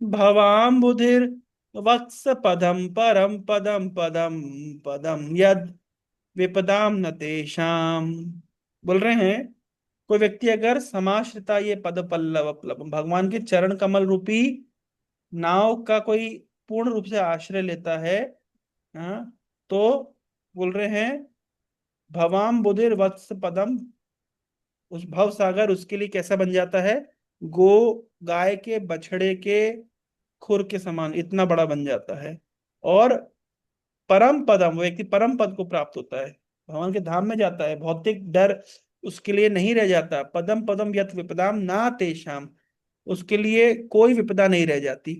भवाम्बुधिर वत्स पदम परम पदम पदम पदम यद विपदाम न तेषाम। बोल रहे हैं कोई व्यक्ति अगर समाश्रिता ये पद पल्लव प्लवम, भगवान के चरण कमल रूपी नाव का कोई पूर्ण रूप से आश्रय लेता है, हाँ, तो बोल रहे हैं भवाम बुधिर वत्स पदम, उस भव सागर उसके लिए कैसा बन जाता है? गो गाय के बछड़े के खुर के समान इतना बड़ा बन जाता है। और परम पदम, वो व्यक्ति परम पद को प्राप्त होता है, भगवान के धाम में जाता है, भौतिक डर उसके लिए नहीं रह जाता। पदम पदम यत विपदाम ना तेषाम, उसके लिए कोई विपदा नहीं रह जाती,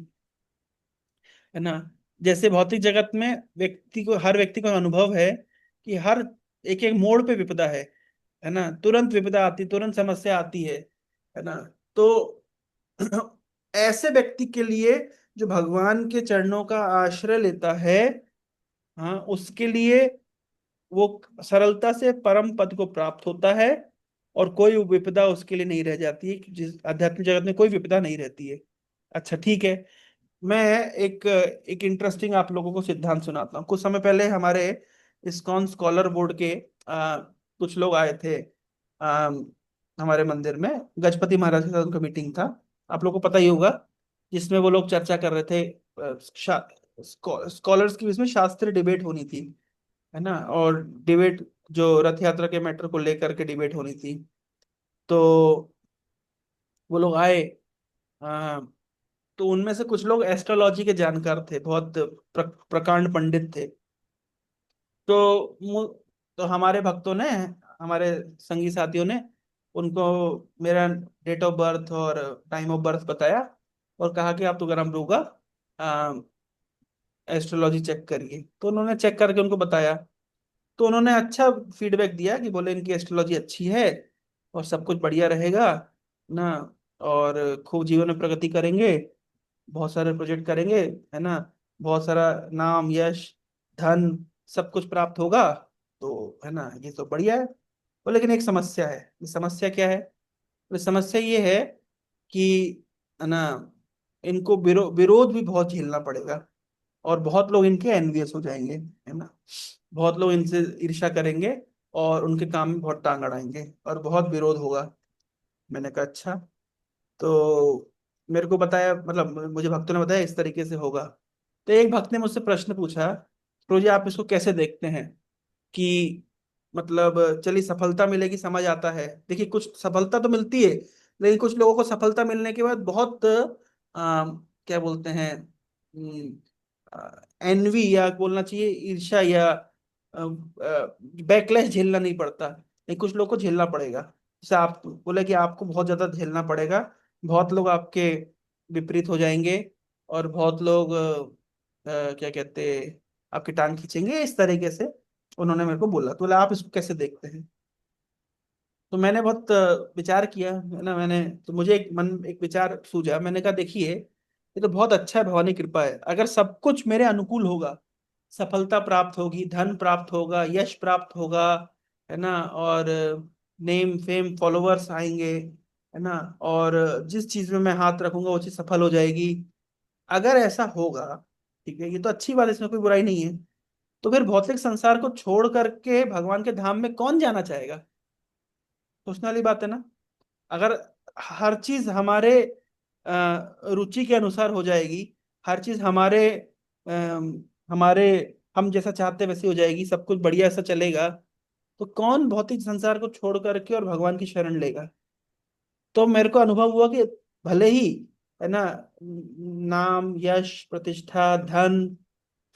है ना। जैसे भौतिक जगत में व्यक्ति को, हर व्यक्ति को अनुभव है कि हर एक एक मोड़ पे विपदा है ना, तुरंत विपदा आती, तुरंत समस्या आती है ना। तो ऐसे व्यक्ति के लिए जो भगवान के चरणों का आश्रय लेता है, हाँ, उसके लिए वो सरलता से परम पद को प्राप्त होता है, और कोई विपदा उसके लिए नहीं रह जाती है, जिस आध्यात्मिक जगत में कोई विपदा नहीं रहती है। अच्छा ठीक है, मैं एक एक इंटरेस्टिंग आप लोगों को सिद्धांत सुनाता हूँ। कुछ समय पहले हमारे इस्कॉन स्कॉलर बोर्ड के कुछ लोग आए थे आ, हमारे मंदिर में। गजपति महाराज के साथ उनका मीटिंग था, आप लोगों को पता ही होगा, जिसमें वो लोग चर्चा कर रहे थे। स्कॉलर्स की इसमें शास्त्रीय डिबेट होनी थी, है ना। और डिबेट जो रथ यात्रा के मैटर को लेकर के डिबेट होनी थी। तो वो लोग आए, तो उनमें से कुछ लोग एस्ट्रोलॉजी के जानकार थे, बहुत प्रकांड पंडित थे। तो तो हमारे भक्तों ने, हमारे संगी साथियों ने उनको मेरा डेट ऑफ बर्थ और टाइम ऑफ बर्थ बताया, और कहा कि आप तो गर्म होगा, एस्ट्रोलॉजी चेक करिए। तो उन्होंने चेक करके उनको बताया। तो उन्होंने अच्छा फीडबैक दिया कि बोले इनकी एस्ट्रोलॉजी अच्छी है और सब कुछ बढ़िया रहेगा ना, और खूब जीवन में प्रगति करेंगे, बहुत सारे प्रोजेक्ट करेंगे, है ना, बहुत सारा नाम यश धन सब कुछ प्राप्त होगा। तो है ना, ये तो बढ़िया है। तो लेकिन एक समस्या है। ये समस्या क्या है? तो समस्या ये है कि, है ना, इनको विरोध भी बहुत झेलना पड़ेगा, और बहुत लोग इनके एनवियस हो जाएंगे, है ना, बहुत लोग इनसे ईर्ष्या करेंगे और उनके काम में बहुत टांग अड़ाएंगे और बहुत विरोध होगा। मैंने कहा अच्छा। तो मेरे को बताया, मतलब मुझे भक्तों ने बताया इस तरीके से होगा। तो एक भक्त ने मुझसे प्रश्न पूछा, तो जी आप इसको कैसे देखते हैं कि, मतलब चलिए सफलता मिलेगी समझ आता है, देखिए कुछ सफलता तो मिलती है, लेकिन कुछ लोगों को सफलता मिलने के बाद बहुत क्या बोलते हैं, एनवी या बोलना चाहिए ईर्ष्या या बैकलैश झेलना नहीं पड़ता, लेकिन कुछ लोग को झेलना पड़ेगा। जैसे आप बोले कि आपको बहुत ज्यादा झेलना पड़ेगा, बहुत लोग आपके विपरीत हो जाएंगे, और बहुत लोग क्या कहते, आपकी टांग खींचेंगे इस तरीके से। उन्होंने मेरे को बोला। तो बोला आप इसको कैसे देखते हैं? तो मैंने बहुत विचार किया, है ना, मैंने, तो मुझे एक विचार सूझा। मैंने कहा देखिए, ये तो बहुत अच्छा है, भगवान की कृपा है। अगर सब कुछ मेरे अनुकूल होगा, सफलता प्राप्त होगी, धन प्राप्त होगा, यश प्राप्त होगा, है ना, और नेम फेम फॉलोअर्स आएंगे, है ना, और जिस चीज में मैं हाथ रखूंगा वो चीज सफल हो जाएगी, अगर ऐसा होगा, ठीक है, ये तो अच्छी बात है, इसमें कोई बुराई नहीं है। तो फिर भौतिक संसार को छोड़ करके भगवान के धाम में कौन जाना चाहेगा? सोचने वाली बात है ना। अगर हर चीज हमारे रुचि के अनुसार हो जाएगी, हर चीज हमारे हम जैसा चाहते वैसे हो जाएगी, सब कुछ बढ़िया सा चलेगा, तो कौन भौतिक संसार को छोड़ करके और भगवान की शरण लेगा? तो मेरे को अनुभव हुआ कि भले ही, है ना, नाम यश प्रतिष्ठा धन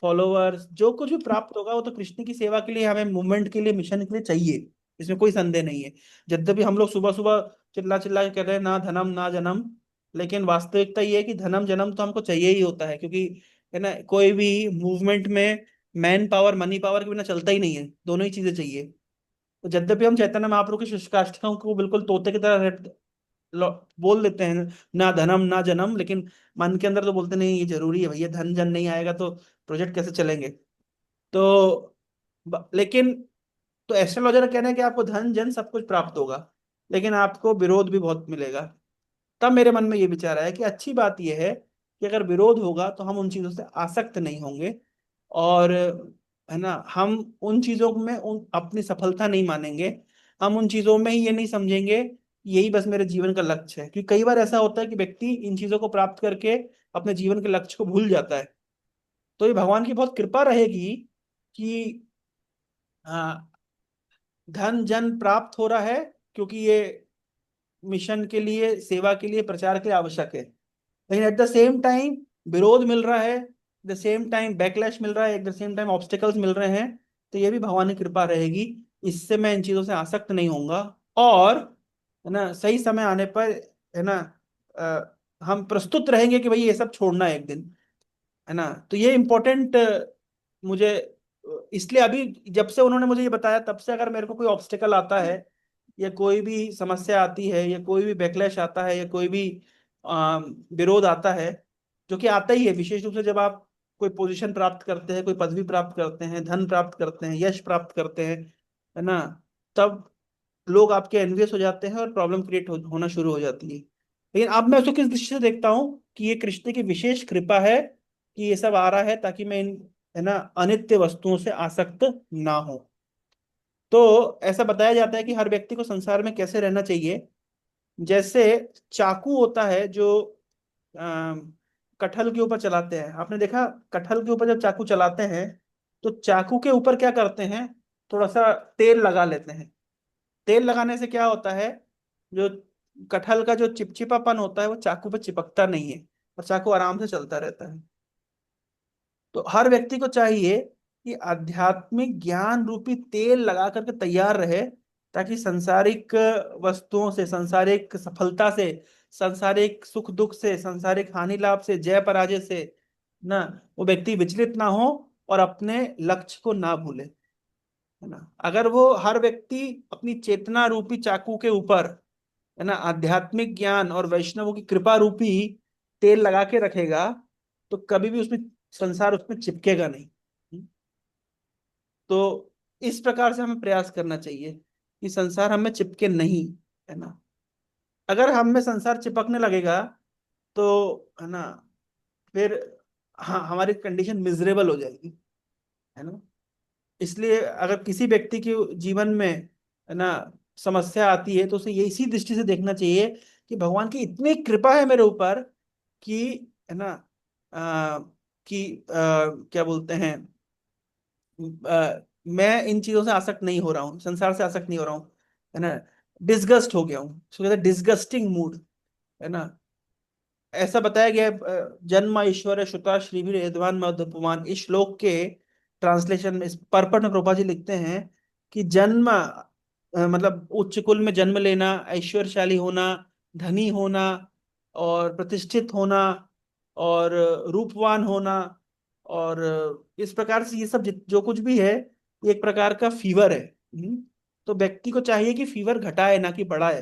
फॉलोअर्स जो कुछ भी प्राप्त होगा वो तो कृष्ण की सेवा के लिए, हमें मूवमेंट के लिए, मिशन के लिए चाहिए, इसमें कोई संदेह नहीं है। यद्यपि हम लोग सुबह सुबह चिल्ला चिल्ला के कह रहे हैं ना धनम ना जन्म, लेकिन वास्तविकता ये है कि धनम जन्म तो हमको चाहिए ही होता है, क्योंकि, है ना, कोई भी मूवमेंट में मैन पावर मनी पावर के बिना चलता ही नहीं है, दोनों ही चीजें चाहिए। तो यद्यपि हम चैतन्य महाप्रभु की शिष्टाष्टकों को बिल्कुल तोते की तरह बोल देते हैं, ना धनम ना जन्म, लेकिन मन के अंदर तो बोलते नहीं, ये जरूरी है भैया, धन जन नहीं आएगा तो प्रोजेक्ट कैसे चलेंगे। तो लेकिन, तो एस्ट्रोलॉजर का कहना है कि आपको धन जन सब कुछ प्राप्त होगा, लेकिन आपको विरोध भी बहुत मिलेगा। तब मेरे मन में ये विचार आया कि अच्छी बात यह है कि अगर विरोध होगा तो हम उन चीजों से आसक्त नहीं होंगे, और, है ना, हम उन चीजों में अपनी सफलता नहीं मानेंगे, हम उन चीजों में ही ये नहीं समझेंगे कि यही बस मेरे जीवन का लक्ष्य है। क्योंकि कई बार ऐसा होता है कि व्यक्ति इन चीजों को प्राप्त करके अपने जीवन के लक्ष्य को भूल जाता है। तो ये भगवान की बहुत कृपा रहेगी कि हाँ, धन जन प्राप्त हो रहा है, क्योंकि ये मिशन के लिए, सेवा के लिए, प्रचार के लिए आवश्यक है। लेकिन एट द सेम टाइम विरोध मिल रहा है, द सेम टाइम बैकलैश मिल रहा है, at the same time obstacles मिल रहे हैं। तो ये भी भगवान की कृपा रहेगी, इससे मैं इन चीजों से आसक्त नहीं होऊंगा, और, है ना, सही समय आने पर, है ना, हम प्रस्तुत रहेंगे कि भाई ये सब छोड़ना है एक दिन, है ना। तो ये इम्पोर्टेंट मुझे, इसलिए अभी जब से उन्होंने मुझे ये बताया, तब से अगर मेरे को कोई ऑब्स्टिकल आता है, या कोई भी समस्या आती है, या कोई भी बैकलैश आता है, या कोई भी विरोध आता है, जो कि आता ही है विशेष रूप से जब आप कोई पोजीशन प्राप्त करते हैं, कोई पदवी प्राप्त करते हैं, धन प्राप्त करते हैं, यश प्राप्त करते हैं, है ना, तब लोग आपके एनवियस हो जाते हैं और प्रॉब्लम क्रिएट होना शुरू हो जाती है। लेकिन अब मैं उसको किस दृष्टि से देखता हूँ कि ये कृष्ण की विशेष कृपा है कि ये सब आ रहा है, ताकि मैं इन, है ना, अनित्य वस्तुओं से आसक्त ना हो। तो ऐसा बताया जाता है कि हर व्यक्ति को संसार में कैसे रहना चाहिए। जैसे चाकू होता है जो कटहल के ऊपर चलाते हैं, आपने देखा, कटहल के ऊपर जब चाकू चलाते हैं तो चाकू के ऊपर क्या करते हैं, थोड़ा सा तेल लगा लेते हैं। तेल लगाने से क्या होता है, जो कटहल का जो चिपचिपापन होता है वो चाकू पे चिपकता नहीं है, और चाकू आराम से चलता रहता है। तो हर व्यक्ति को चाहिए कि आध्यात्मिक ज्ञान रूपी तेल लगा करके तैयार रहे, ताकि सांसारिक वस्तुओं से, सांसारिक सफलता से, सांसारिक सुख दुख से, सांसारिक हानि लाभ से, जय पराजय से, ना, वो व्यक्ति विचलित ना हो और अपने लक्ष्य को ना भूले, है ना। अगर वो हर व्यक्ति अपनी चेतना रूपी चाकू के ऊपर, है ना, आध्यात्मिक ज्ञान और वैष्णवों की कृपा रूपी तेल लगा के रखेगा, तो कभी भी उसमें संसार उसमें चिपकेगा नहीं। तो इस प्रकार से हमें प्रयास करना चाहिए कि संसार हमें चिपके नहीं, है ना। अगर हम में संसार चिपकने लगेगा तो, है ना, फिर हाँ हमारी कंडीशन मिजरेबल हो जाएगी, है ना। इसलिए अगर किसी व्यक्ति के जीवन में, है ना, समस्या आती है तो उसे ये इसी दृष्टि से देखना चाहिए कि भगवान की इतनी कृपा है मेरे ऊपर कि, है ना, आ, क्या बोलते हैं, मैं इन चीजों से आसक्त नहीं हो रहा हूँ, संसार से आसक्त नहीं हो रहा हूँ, है ना, डिस्गस्ट हो गया हूँ, उसको कहते हैं डिस्गस्टिंग मूड, है ना। ऐसा बताया गया है, जन्म ऐश्वर्य श्रुता श्रीवीर यजमान मधुपमान, इस श्लोक के ट्रांसलेशन में, इस पर्पट में प्रभुपाद जी लिखते हैं कि जन्म मतलब उच्च कुल में जन्म लेना, ऐश्वर्यशाली होना, धनी होना, और प्रतिष्ठित होना, और रूपवान होना, और इस प्रकार से ये सब जो कुछ भी है, ये एक प्रकार का फीवर है। तो व्यक्ति को चाहिए कि फीवर घटाए ना कि बढ़ाए।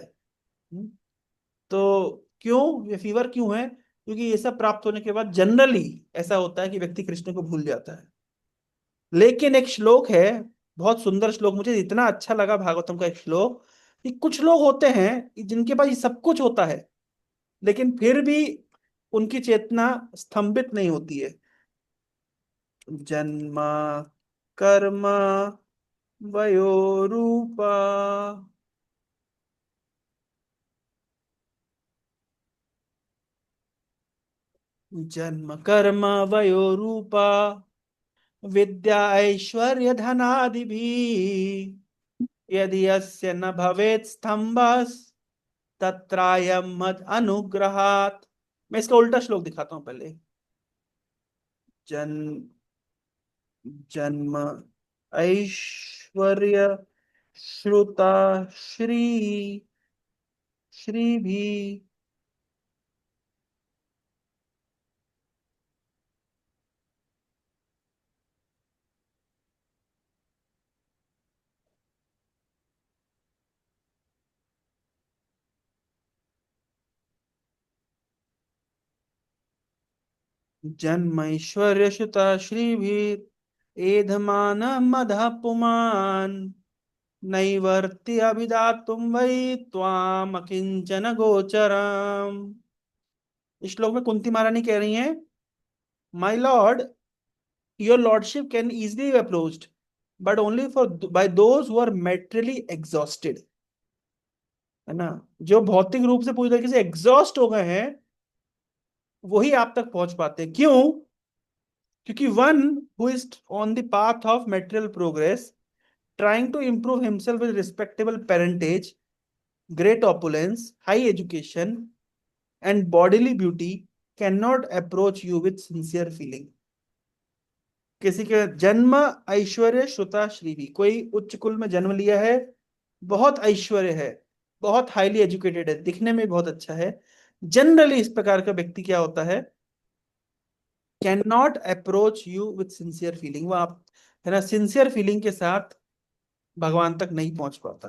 तो क्यों ये फीवर क्यों है? क्योंकि ये सब प्राप्त होने के बाद जनरली ऐसा होता है कि व्यक्ति कृष्ण को भूल जाता है। लेकिन एक श्लोक है, बहुत सुंदर श्लोक, मुझे इतना अच्छा लगा भागवतम का एक श्लोक, कि कुछ लोग होते हैं जिनके पास ये सब कुछ होता है लेकिन फिर भी उनकी चेतना स्तंभित नहीं होती है। जन्म कर्म वयो रूपा, जन्म कर्म वयो रूपा, विद्या ऐश्वर्य धनादि यदि यस्य न भवेत् स्तंभस् तत्रायं मद अनुग्रहात्। मैं इसका उल्टा श्लोक दिखाता हूं पहले। जन जन्म ऐश्वर्य श्रुता श्री श्री भी, जन्म ऐश्वर्य श्रुता श्री भी, एधमान मदः पुमान्, नैवर्त्य अभिदातुं वै त्वाम अकिंचन गोचरम। इस श्लोक में कुंती महारानी कह रही हैं, my Lord, your lordship can easily be approached but only for by those who are materially exhausted, है ना। जो भौतिक रूप से पूरी तरीके से एग्जॉस्ट हो गए हैं वही आप तक पहुंच पाते हैं। क्यों? क्योंकि one who is on the path of material progress, trying to improve himself with respectable parentage, great opulence, high education, and bodily beauty, cannot approach you with sincere feeling। किसी के जन्म ऐश्वर्य श्रुता श्री भी, कोई उच्च कुल में जन्म लिया है, बहुत ऐश्वर्य है, बहुत हाईली एजुकेटेड है, दिखने में बहुत अच्छा है, जनरली इस प्रकार का व्यक्ति क्या होता है, can not approach you with sincere feeling. वो आप, है ना, सिंसियर फीलिंग के साथ भगवान तक नहीं पहुंच पाता।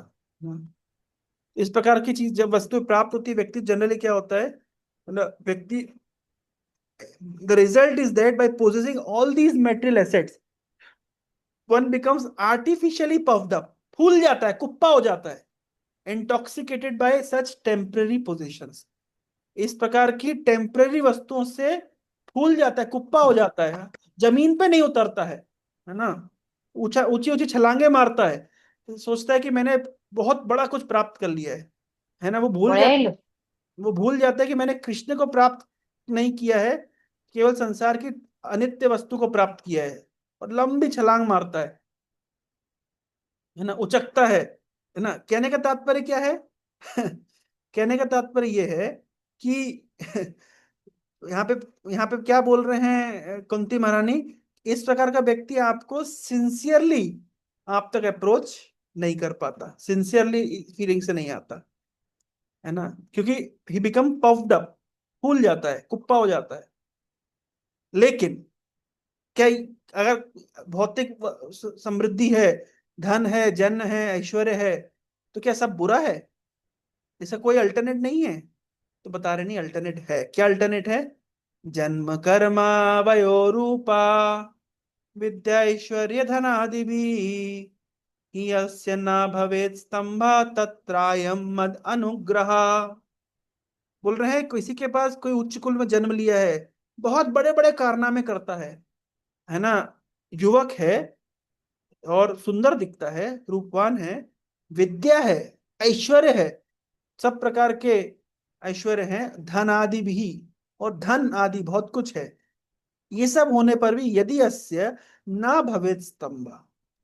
इस प्रकार की चीज जब वस्तु प्राप्त होती है, व्यक्ति जनरली क्या होता है, मतलब व्यक्ति, the result is that by possessing all these material assets one becomes artificially puffed up, फूल जाता है, कुप्पा हो जाता है, intoxicated by such temporary positions. इस प्रकार की टेम्पररी वस्तुओं से फूल जाता है, कुप्पा हो जाता है, जमीन पे नहीं उतरता है ना, ऊंचा ऊंची ऊंची छलांगे मारता है, तो सोचता है कि मैंने बहुत बड़ा कुछ प्राप्त कर लिया है ना। वो भूल जाता है कि मैंने कृष्ण को प्राप्त नहीं किया है, केवल संसार की अनित्य वस्तु को प्राप्त किया है, और लंबी छलांग मारता है ना, उचकता है ना। कहने का तात्पर्य क्या है? कहने का तात्पर्य यह है कि यहाँ पे यहाँ पे क्या बोल रहे हैं कुंती महारानी, इस प्रकार का व्यक्ति आपको सिंसियरली आप तक अप्रोच नहीं कर पाता, सिंसियरली फीलिंग से नहीं आता, है ना, क्योंकि ही बिकम पफ्ड अप, फूल जाता है, कुप्पा हो जाता है। लेकिन क्या, अगर भौतिक समृद्धि है, धन है, जन है, ऐश्वर्य है, तो क्या सब बुरा है? इसका कोई अल्टरनेट नहीं है? तो बता रहे नहीं, अल्टरनेट है। क्या अल्टरनेट है? जन्म कर्मा वयो रूपा विद्या ऐश्वर्य धनादि भी यस्य न भवेत् स्तंभा तत्रायं मद अनुग्रह। बोल रहे हैं किसी के पास कोई उच्च कुल में जन्म लिया है, बहुत बड़े बड़े कारनामे करता है ना, युवक है और सुंदर दिखता है, रूपवान है, विद्या है, ऐश्वर्य है, सब प्रकार के ऐश्वर्य हैं, धन आदि भी, और धन आदि बहुत कुछ है। ये सब होने पर भी यदि अस्य ना भवेत् स्तंभ,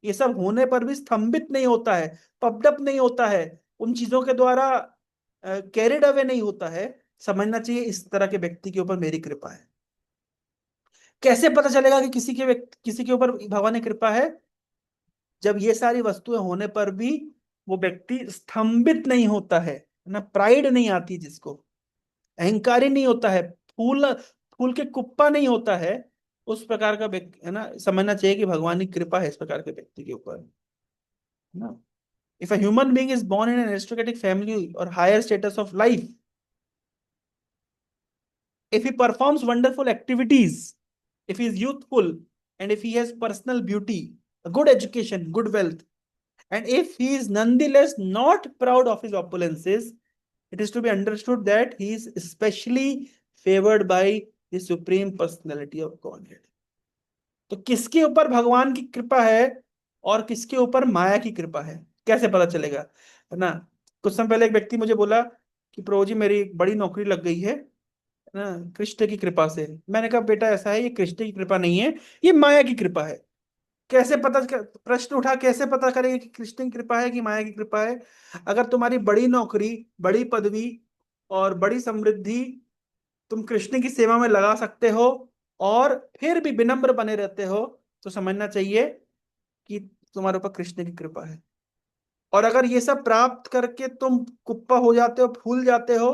ये सब होने पर भी स्तंभित नहीं होता है, पपडप नहीं होता है, उन चीजों के द्वारा कैरिड अवे नहीं होता है, समझना चाहिए इस तरह के व्यक्ति के ऊपर मेरी कृपा है। कैसे पता चलेगा कि किसी के ऊपर भगवान की कृपा है? जब ये सारी वस्तुएं होने पर भी वो व्यक्ति स्तंभित नहीं होता है ना, प्राइड नहीं आती जिसको, अहंकारी नहीं होता है, फूल फूल के कुप्पा नहीं होता है, उस प्रकार का व्यक्ति है ना, समझना चाहिए कि भगवान की कृपा है इस प्रकार के व्यक्ति के ऊपर, है ना। If a human being is born in an aristocratic family और higher status of life, if he performs wonderful activities, if he is youthful, and if he has personal beauty, a good education, good wealth, and if he is nonetheless not proud of his opulences, it is to be understood that he is especially favored by the supreme personality of Godhead. तो किसके ऊपर भगवान की कृपा है और किसके ऊपर माया की कृपा है, कैसे पता चलेगा, है ना। कुछ समय पहले एक व्यक्ति मुझे बोला कि प्रभु जी मेरी एक बड़ी नौकरी लग गई है ना, कृष्ण की कृपा से। मैंने कहा बेटा ऐसा है, ये कृष्ण की कृपा नहीं है, ये माया की कृपा है। कैसे पता, प्रश्न उठा, कैसे पता करेंगे कि कृष्ण की कृपा है कि माया की कृपा है? अगर तुम्हारी बड़ी नौकरी, बड़ी पदवी और बड़ी समृद्धि तुम कृष्ण की सेवा में लगा सकते हो और फिर भी विनम्र बने रहते हो, तो समझना चाहिए कि तुम्हारे ऊपर कृष्ण की कृपा है। और अगर ये सब प्राप्त करके तुम कुप्पा हो जाते हो, फूल जाते हो,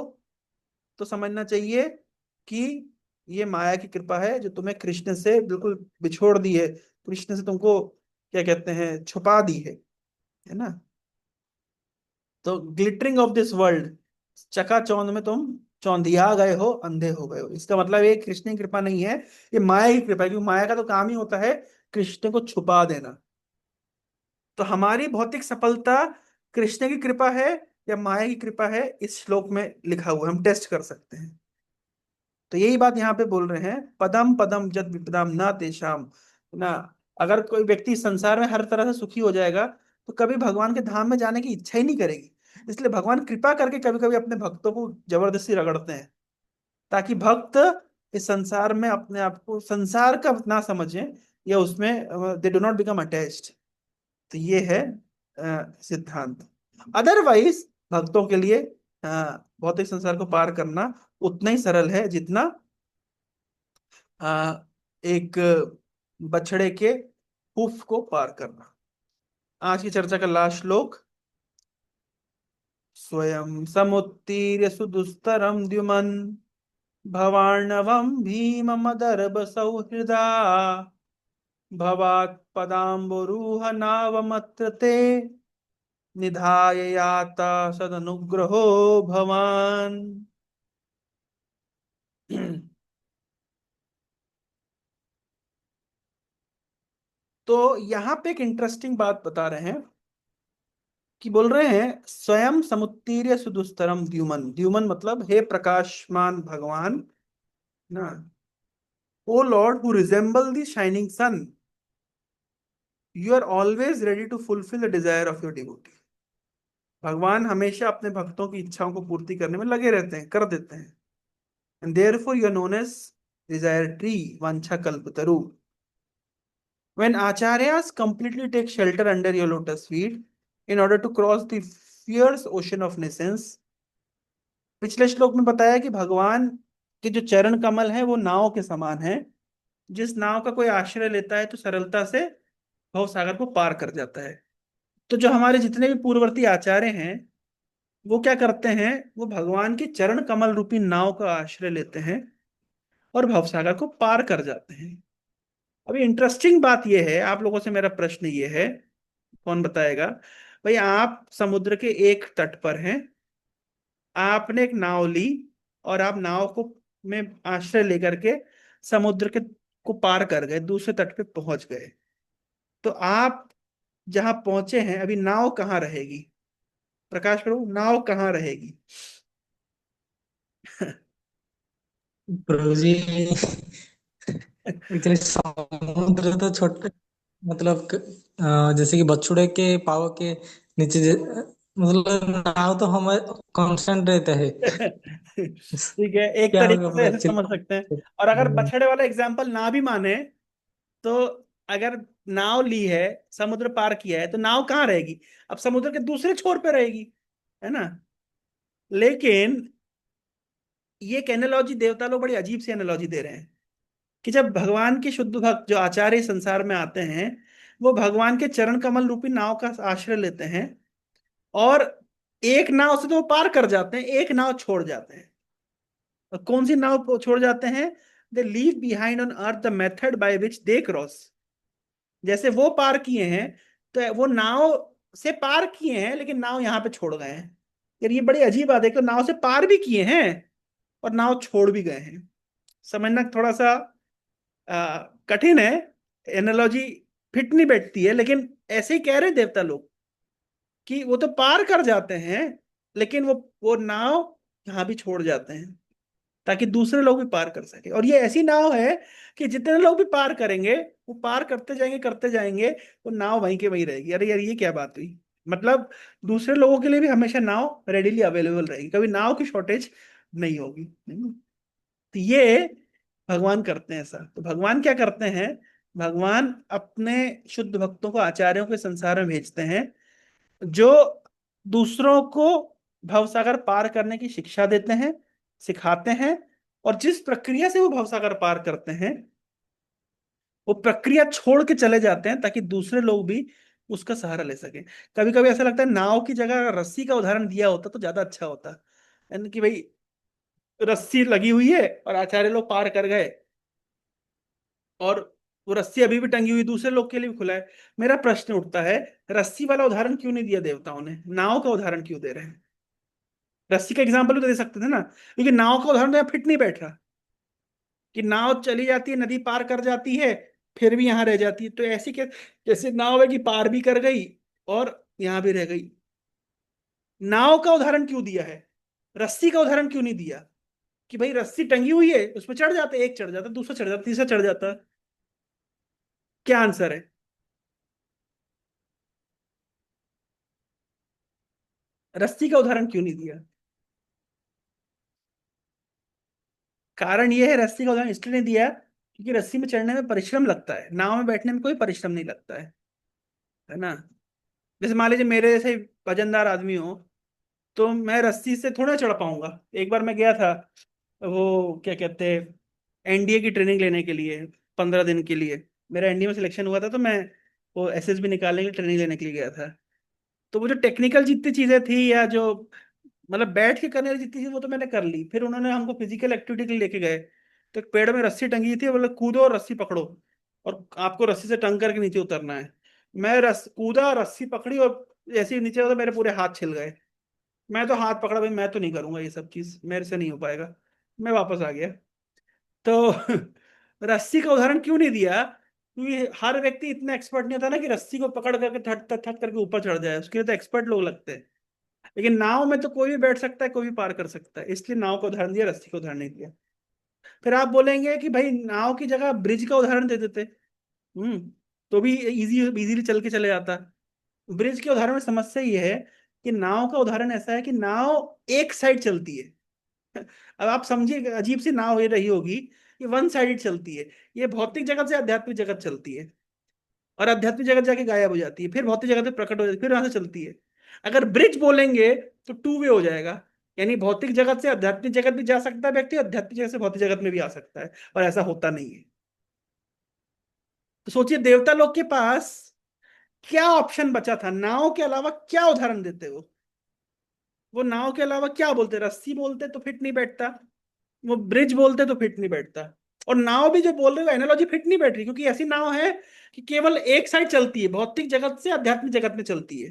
तो समझना चाहिए कि ये माया की कृपा है जो तुम्हें कृष्ण से बिल्कुल बिछोड़ दी है, कृष्ण से तुमको क्या कहते हैं, छुपा दी है ना। तो ग्लिटरिंग ऑफ दिस वर्ल्ड, चकाचौंध में तुम चौंधिया गए हो, अंधे हो गए हो, इसका मतलब ये कृष्ण की कृपा नहीं है, ये माया की कृपा है, क्योंकि माया का तो काम ही होता है कृष्ण को छुपा देना। तो हमारी भौतिक सफलता कृष्ण की कृपा है या माया की कृपा है, इस श्लोक में लिखा हुआ है, हम टेस्ट कर सकते हैं। तो यही बात यहाँ पे बोल रहे हैं, पदम पदम जद विपदाम ना तेषाम, ना। अगर कोई व्यक्ति संसार में हर तरह से सुखी हो जाएगा तो कभी भगवान के धाम में जाने की इच्छा ही नहीं करेगी। इसलिए भगवान कृपा करके कभी कभी अपने भक्तों को जबरदस्ती रगड़ते हैं, ताकि भक्त इस संसार में अपने आप को संसार का ना समझें, या उसमें they do not become attached. तो ये है सिद्धांत। अदरवाइज भक्तों के लिए भौतिक संसार को पार करना उतना ही सरल है जितना एक बछड़े के हुफ को पार करना। आज की चर्चा का लास्ट श्लोक, स्वयं समुत्तीर्य सुदुस्तरम द्युमन भवार्णवम भीममदर्भ सौहृदा भवात् पदाम्बुरूह नावमत्र ते निधाय याता सदनुग्रहो भवान। तो यहाँ पे एक इंटरेस्टिंग बात बता रहे हैं कि बोल रहे हैं स्वयं समुत्तीर्य सुदुस्तरम द्युमन, द्युमन मतलब हे प्रकाशमान भगवान ना, O lord who resemble the shining sun, you are always ready to fulfil the desire of your devotee. भगवान हमेशा अपने भक्तों की इच्छाओं को पूर्ति करने में लगे रहते हैं, कर देते हैं। And therefore you are known as desire tree, वांछा कल्पतरु। When acharyas completely take shelter under your lotus feet in order to cross the fierce ocean of nations, पिछले श्लोक में बताया कि भगवान के जो चरण कमल है वो नाव के समान है, जिस नाव का कोई आश्रय लेता है तो सरलता से भव सागर को पार कर जाता है। तो जो हमारे जितने भी पूर्ववर्ती आचार्य हैं, वो क्या करते हैं, वो भगवान के चरण कमल रूपी नाव का आश्रय लेते हैं और भवसागर को पार कर जाते हैं। अभी इंटरेस्टिंग बात यह है, आप लोगों से मेरा प्रश्न ये है, कौन बताएगा? भाई आप समुद्र के एक तट पर हैं, आपने एक नाव ली, और आप नाव को में आश्रय लेकर के समुद्र के को पार कर गए, दूसरे तट पे पहुंच गए। तो आप जहां पहुंचे हैं, अभी नाव कहाँ रहेगी? प्रकाश प्रभु, नाव कहाँ रहेगी? प्रभु जी, एक्चुअली समुद्र तो छोटे, मतलब जैसे कि बछड़े के पाँव के नीचे मतलब नाव तो हमारे कांस्टेंट रहता है। ठीक है, एक क्या होगा तरीके से मतलब ऐसे समझ सकते हैं। एक्चुअली। और अगर बछड़े वाला एग्जाम्पल ना भी माने, तो अगर नाव ली है, समुद्र पार किया है, तो नाव कहाँ रहेगी? अब समुद्र के दूसरे छोर पे रहेगी, है ना? लेकिन ये एक एनालॉजी देवता लोग बड़ी अजीब सी एनालॉजी दे रहे हैं, कि जब भगवान के शुद्ध भक्त जो आचार्य संसार में आते हैं, वो भगवान के चरण कमल रूपी नाव का आश्रय लेते हैं, और एक नाव से तो वो पार कर जाते हैं, एक नाव छोड़ जाते हैं। और कौन सी नाव को छोड़ जाते हैं? They leave behind on earth the method by which they cross. जैसे वो पार किए हैं, तो वो नाव से पार किए हैं, लेकिन नाव यहाँ पे छोड़ गए हैं। यार ये बड़ी अजीब बात है, कि नाव से पार भी किए हैं और नाव छोड़ भी गए हैं। समझना थोड़ा सा कठिन है, एनालॉजी फिट नहीं बैठती है, लेकिन ऐसे ही कह रहे हैं देवता लोग, कि वो तो पार कर जाते हैं, लेकिन वो नाव यहाँ भी छोड़ जाते हैं, ताकि दूसरे लोग भी पार कर सके। और ये ऐसी नाव है कि जितने लोग भी पार करेंगे, वो पार करते जाएंगे, वो नाव वहीं के वहीं रहेगी। अरे यार, ये क्या बात हुई? मतलब दूसरे लोगों के लिए भी हमेशा नाव रेडिली अवेलेबल रहेगी, कभी नाव की शॉर्टेज नहीं होगी, नहीं। तो ये भगवान करते हैं ऐसा। तो भगवान क्या करते हैं? भगवान अपने शुद्ध भक्तों को आचार्यों के संसार में भेजते हैं, जो दूसरों को भवसागर पार करने की शिक्षा देते हैं, सिखाते हैं। और जिस प्रक्रिया से वो भवसागर पार करते हैं, वो प्रक्रिया छोड़ के चले जाते हैं, ताकि दूसरे लोग भी उसका सहारा ले सकें। कभी कभी ऐसा लगता है, नाव की जगह अगर रस्सी का उदाहरण दिया होता तो ज्यादा अच्छा होता। यानी कि भाई, रस्सी लगी हुई है और आचार्य लोग पार कर गए, और वो रस्सी अभी भी टंगी हुई दूसरे लोग के लिए भी खुला है। मेरा प्रश्न उठता है, रस्सी वाला उदाहरण क्यों नहीं दिया देवताओं ने, नाव का उदाहरण क्यों दे रहे हैं? रस्सी का एग्जाम्पल भी तो दे सकते थे ना, क्योंकि नाव का उदाहरण तो यहाँ फिट नहीं बैठ रहा, कि नाव चली जाती है, नदी पार कर जाती है, फिर भी यहाँ रह जाती है। तो ऐसी क्या, जैसे नाव है कि पार भी कर गई और यहाँ भी रह गई। नाव का उदाहरण क्यों दिया है, रस्सी का उदाहरण क्यों नहीं दिया? कि भाई रस्सी टंगी हुई है, उसमें चढ़ जाते, एक चढ़ जाता, दूसरा चढ़ जाता, तीसरा चढ़ जाता। क्या आंसर है? रस्सी का उदाहरण क्यों नहीं दिया? कारण ये है, रस्सी का उदाहरण इसलिए नहीं दिया क्योंकि रस्सी में चढ़ने में परिश्रम लगता है, नाव में बैठने में कोई परिश्रम नहीं लगता है ना? जैसे मान लीजिए मेरे जैसे वजनदार आदमी हो, तो मैं रस्सी से थोड़ा चढ़ पाऊंगा। एक बार मैं गया था, वो क्या कहते हैं, एनडीए की ट्रेनिंग लेने के लिए, 15 दिन के लिए। मेरा एनडीए में सिलेक्शन हुआ था, तो मैं वो एसएसबी निकालने की ट्रेनिंग लेने के लिए गया था। तो वो जो टेक्निकल जितनी चीजें थी, या जो मतलब बैठ के करने वाली जितनी चीज, वो तो मैंने कर ली। फिर उन्होंने हमको फिजिकल एक्टिविटी के लिए लेके गए, तो एक पेड़ में रस्सी टंगी थी, बोले कूदो और रस्सी पकड़ो, और आपको रस्सी से टंग करके नीचे उतरना है। मैं रस कूदा, रस्सी पकड़ी, और जैसे ही नीचे, तो मेरे पूरे हाथ छिल गए। मैं तो हाथ पकड़ा, भाई मैं तो नहीं करूंगा ये सब चीज, मेरे से नहीं हो पाएगा। मैं वापस आ गया। तो रस्सी का उदाहरण क्यों नहीं दिया? क्योंकि हर व्यक्ति इतना एक्सपर्ट नहीं होता ना, कि रस्सी को पकड़ करके थट थट थट करके ऊपर चढ़ जाए, उसके लिए तो एक्सपर्ट लोग लगते हैं। लेकिन नाव में तो कोई भी बैठ सकता है, कोई भी पार कर सकता है, इसलिए नाव का उदाहरण दिया, रस्सी का उदाहरण नहीं दिया। फिर आप बोलेंगे कि भाई नाव की जगह ब्रिज का उदाहरण दे देते, तो भी इजी इजीली चल के चले जाता। ब्रिज के उदाहरण में समस्या ये है, कि नाव का उदाहरण ऐसा है कि नाव एक साइड चलती है। अब आप समझिए, अजीब सी नाव ये रही होगी, ये वन साइडेड चलती है। ये भौतिक जगत से आध्यात्मिक जगत चलती है, और आध्यात्मिक जगत जाके गायब हो जाती है, फिर भौतिक जगत में प्रकट हो जाती है, फिर वहां से चलती है। अगर ब्रिज बोलेंगे, तो टू वे हो जाएगा, यानी भौतिक जगत से आध्यात्मिक जगत भी जा सकता है व्यक्ति, आध्यात्मिक जगत से भौतिक जगत में भी आ सकता है। और ऐसा होता नहीं है। तो सोचिए, देवता लोग के पास क्या ऑप्शन बचा था, नाव के अलावा क्या उदाहरण देते वो नाव के अलावा क्या बोलते? रस्सी बोलते तो फिट नहीं बैठता, वो ब्रिज बोलते तो फिट नहीं बैठता। और नाव भी जो बोल रहे हो एनालॉजी फिट नहीं बैठ रही, क्योंकि ऐसी नाव है कि केवल एक साइड चलती है, भौतिक जगत से आध्यात्मिक जगत में चलती है,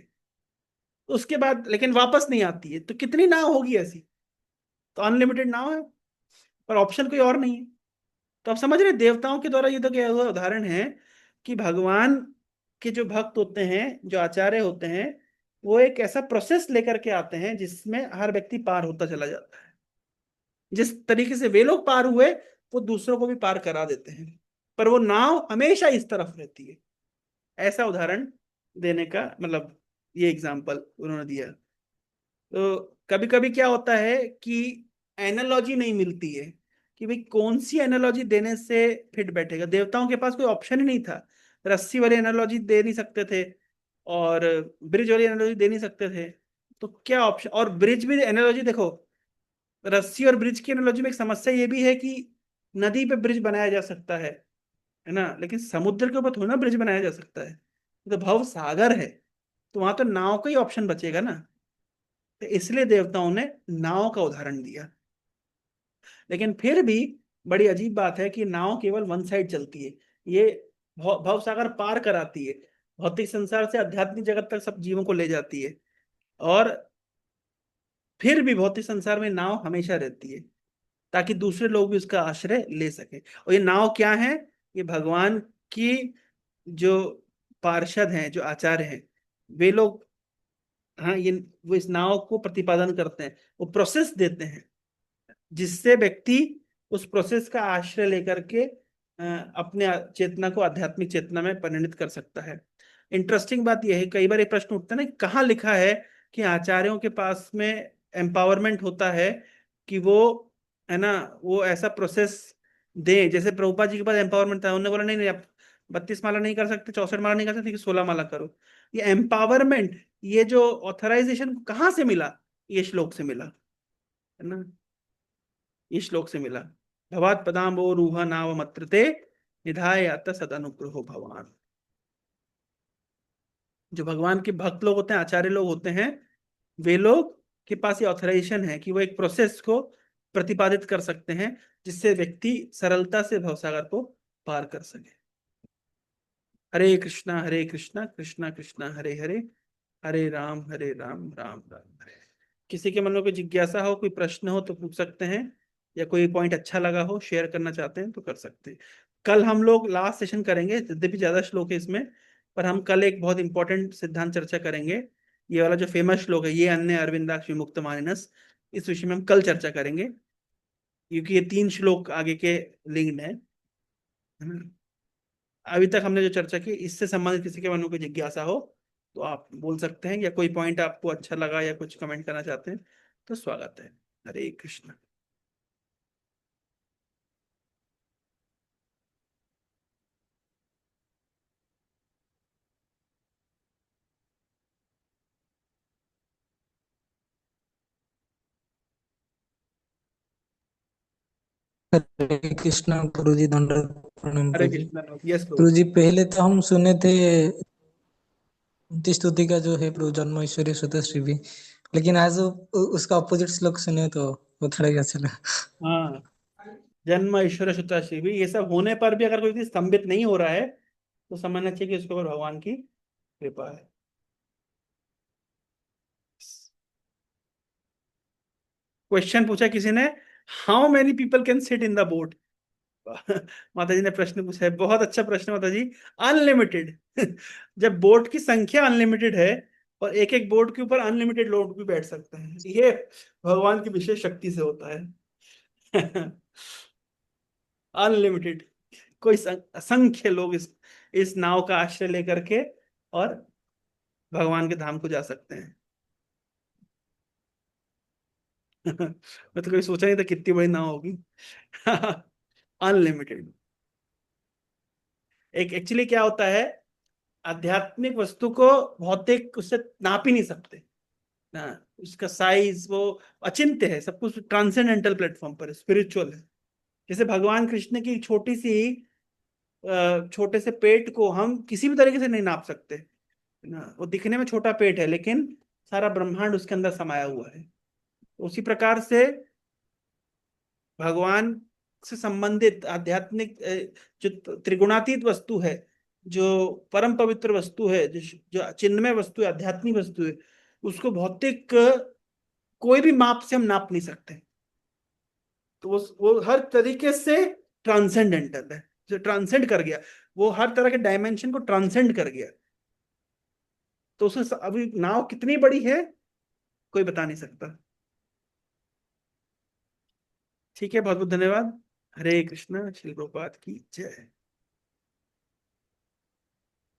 तो उसके बाद लेकिन वापस नहीं आती है। तो कितनी नाव होगी ऐसी? तो अनलिमिटेड नाव है, पर ऑप्शन कोई और नहीं है। तो आप समझ रहे हैं, देवताओं के द्वारा ये तो क्या हुआ उदाहरण है कि भगवान के जो भक्त होते हैं, जो आचार्य होते हैं, वो एक ऐसा प्रोसेस लेकर के आते हैं जिसमें हर व्यक्ति पार होता चला जाता है। जिस तरीके से वे लोग पार हुए, वो दूसरों को भी पार करा देते हैं, पर वो नाव हमेशा इस तरफ रहती है। ऐसा उदाहरण देने का मतलब, ये एग्जाम्पल उन्होंने दिया। तो कभी कभी क्या होता है कि एनालॉजी नहीं मिलती है, कि भाई कौन सी एनालॉजी देने से फिट बैठेगा। देवताओं के पास कोई ऑप्शन ही नहीं था, रस्सी वाली एनालॉजी दे नहीं सकते थे, और ब्रिज वाली एनालॉजी दे नहीं सकते थे। तो क्या ऑप्शन, और ब्रिज भी एनालॉजी देखो, रस्सी और ब्रिज की एनालॉजी में एक समस्या ये भी है कि नदी पे ब्रिज बनाया जा सकता है ना, लेकिन समुद्र के ऊपर थोड़ी ना ब्रिज बनाया जा सकता है, ये तो भव सागर है। तो वहां तो नाव का ही ऑप्शन बचेगा ना। तो इसलिए देवताओं ने नाव का उदाहरण दिया। लेकिन फिर भी बड़ी अजीब बात है कि नाव केवल वन साइड चलती है। ये भव सागर पार कराती है, भौतिक संसार से आध्यात्मिक जगत तक सब जीवों को ले जाती है, और फिर भी भौतिक संसार में नाव हमेशा रहती है, ताकि दूसरे लोग भी उसका आश्रय ले सके। और ये नाव क्या है? ये भगवान की जो पार्षद हैं, जो आचार्य हैं, वे लोग, हाँ, ये वो इस नाव को प्रतिपादन करते हैं, वो प्रोसेस देते हैं, जिससे व्यक्ति उस प्रोसेस का आश्रय लेकर के अपने चेतना को आध्यात्मिक चेतना में परिणित कर सकता है। इंटरेस्टिंग बात यह है, कई बार ये प्रश्न उठता है ना, कहाँ लिखा है कि आचार्यों के पास में एम्पावरमेंट होता है कि वो, है ना, वो ऐसा प्रोसेस दे। जैसे प्रभुपाद जी के पास एम्पावरमेंट था, उन्होंने बोला नहीं नहीं, आप 32 माला नहीं कर सकते, 64 माला नहीं कर सकते, 16 माला करो। ये एम्पावरमेंट, ये जो ऑथराइजेशन कहाँ से मिला? ये श्लोक से मिला, है ना, इस श्लोक से मिला। भवात पदाम्बो रूह नाव मत्रते निधाय अत सदनुग्रहो भगवान। जो भगवान के भक्त लोग होते हैं, आचार्य लोग होते हैं, वे लोग के पास ये ऑथराइजेशन है कि वो एक प्रोसेस को प्रतिपादित कर सकते हैं, जिससे व्यक्ति सरलता से भवसागर को पार कर सके। हरे कृष्णा कृष्णा कृष्णा हरे हरे, हरे राम राम राम हरे। किसी के मन में कोई जिज्ञासा हो, कोई प्रश्न हो तो पूछ सकते हैं, या कोई पॉइंट अच्छा लगा हो शेयर करना चाहते हैं तो कर सकते हैं। कल हम लोग लास्ट सेशन करेंगे, यद्यपि ज्यादा श्लोक है इसमें, पर हम कल एक बहुत इंपॉर्टेंट सिद्धांत चर्चा करेंगे। ये वाला जो फेमस श्लोक है, ये अन्य अरविंदाक्ष विमुक्त मानिनस, इस विषय में हम कल चर्चा करेंगे, क्योंकि ये 3 श्लोक आगे के लिंक्ड है ना। अभी तक हमने जो चर्चा की, इससे संबंधित किसी के मन में कोई जिज्ञासा हो तो आप बोल सकते हैं, या कोई पॉइंट आपको अच्छा लगा या कुछ कमेंट करना चाहते हैं तो स्वागत है। हरे कृष्ण। हरे कृष्णा गुरु जी, दंडवत प्रणाम हरे प्रभु जी। कृष्ण। यस प्रभु प्रभु। जी, पहले तो हम सुने थे 29 स्तुति का जो है प्रभु, जन्म ऐश्वर्य सुत श्री भी, लेकिन आज उसका अपोजिट श्लोक सुने तो वो थोड़ा ही अच्छा लगा। हाँ, जन्म ईश्वर शुता भी, ये सब होने पर भी अगर कोई व्यक्ति स्तंभित नहीं हो रहा है तो समझना चाहिए कि उसके ऊपर भगवान की कृपा है। क्वेश्चन पूछा किसी ने, how many people can sit in the boat? माता जी ने प्रश्न पूछा है, बहुत अच्छा प्रश्न माता जी। अनलिमिटेड। जब बोट की संख्या अनलिमिटेड है, और एक एक बोट के ऊपर अनलिमिटेड लोग भी बैठ सकते हैं, ये भगवान की विशेष शक्ति से होता है। अनलिमिटेड, कोई असंख्य लोग इस नाव का आश्रय लेकर के और भगवान के धाम को जा सकते हैं। मैं तो कभी सोचा नहीं था कितनी बड़ी नाव होगी। अनलिमिटेड। एक एक्चुअली क्या होता है, आध्यात्मिक वस्तु को भौतिक उससे नाप ही नहीं सकते ना। उसका साइज वो अचिंत्य है, सब कुछ ट्रांसेंडेंटल प्लेटफॉर्म पर स्पिरिचुअल है। जैसे भगवान कृष्ण की छोटी सी छोटे से पेट को हम किसी भी तरीके से नहीं नाप सकते ना। वो दिखने में छोटा पेट है, लेकिन सारा ब्रह्मांड उसके अंदर समाया हुआ है। उसी प्रकार से भगवान से संबंधित आध्यात्मिक जो त्रिगुणातीत वस्तु है, जो परम पवित्र वस्तु है, जो चिन्मय वस्तु है, आध्यात्मिक वस्तु है, उसको भौतिक कोई भी माप से हम नाप नहीं सकते। तो वो हर तरीके से ट्रांसेंडेंटल है, जो ट्रांसेंड कर गया, वो हर तरह के डायमेंशन को ट्रांसेंड कर गया। तो उसमें अभी नाव कितनी बड़ी है कोई बता नहीं सकता। ठीक है, बहुत बहुत धन्यवाद। हरे कृष्णा, श्री प्रभुपाद की जय।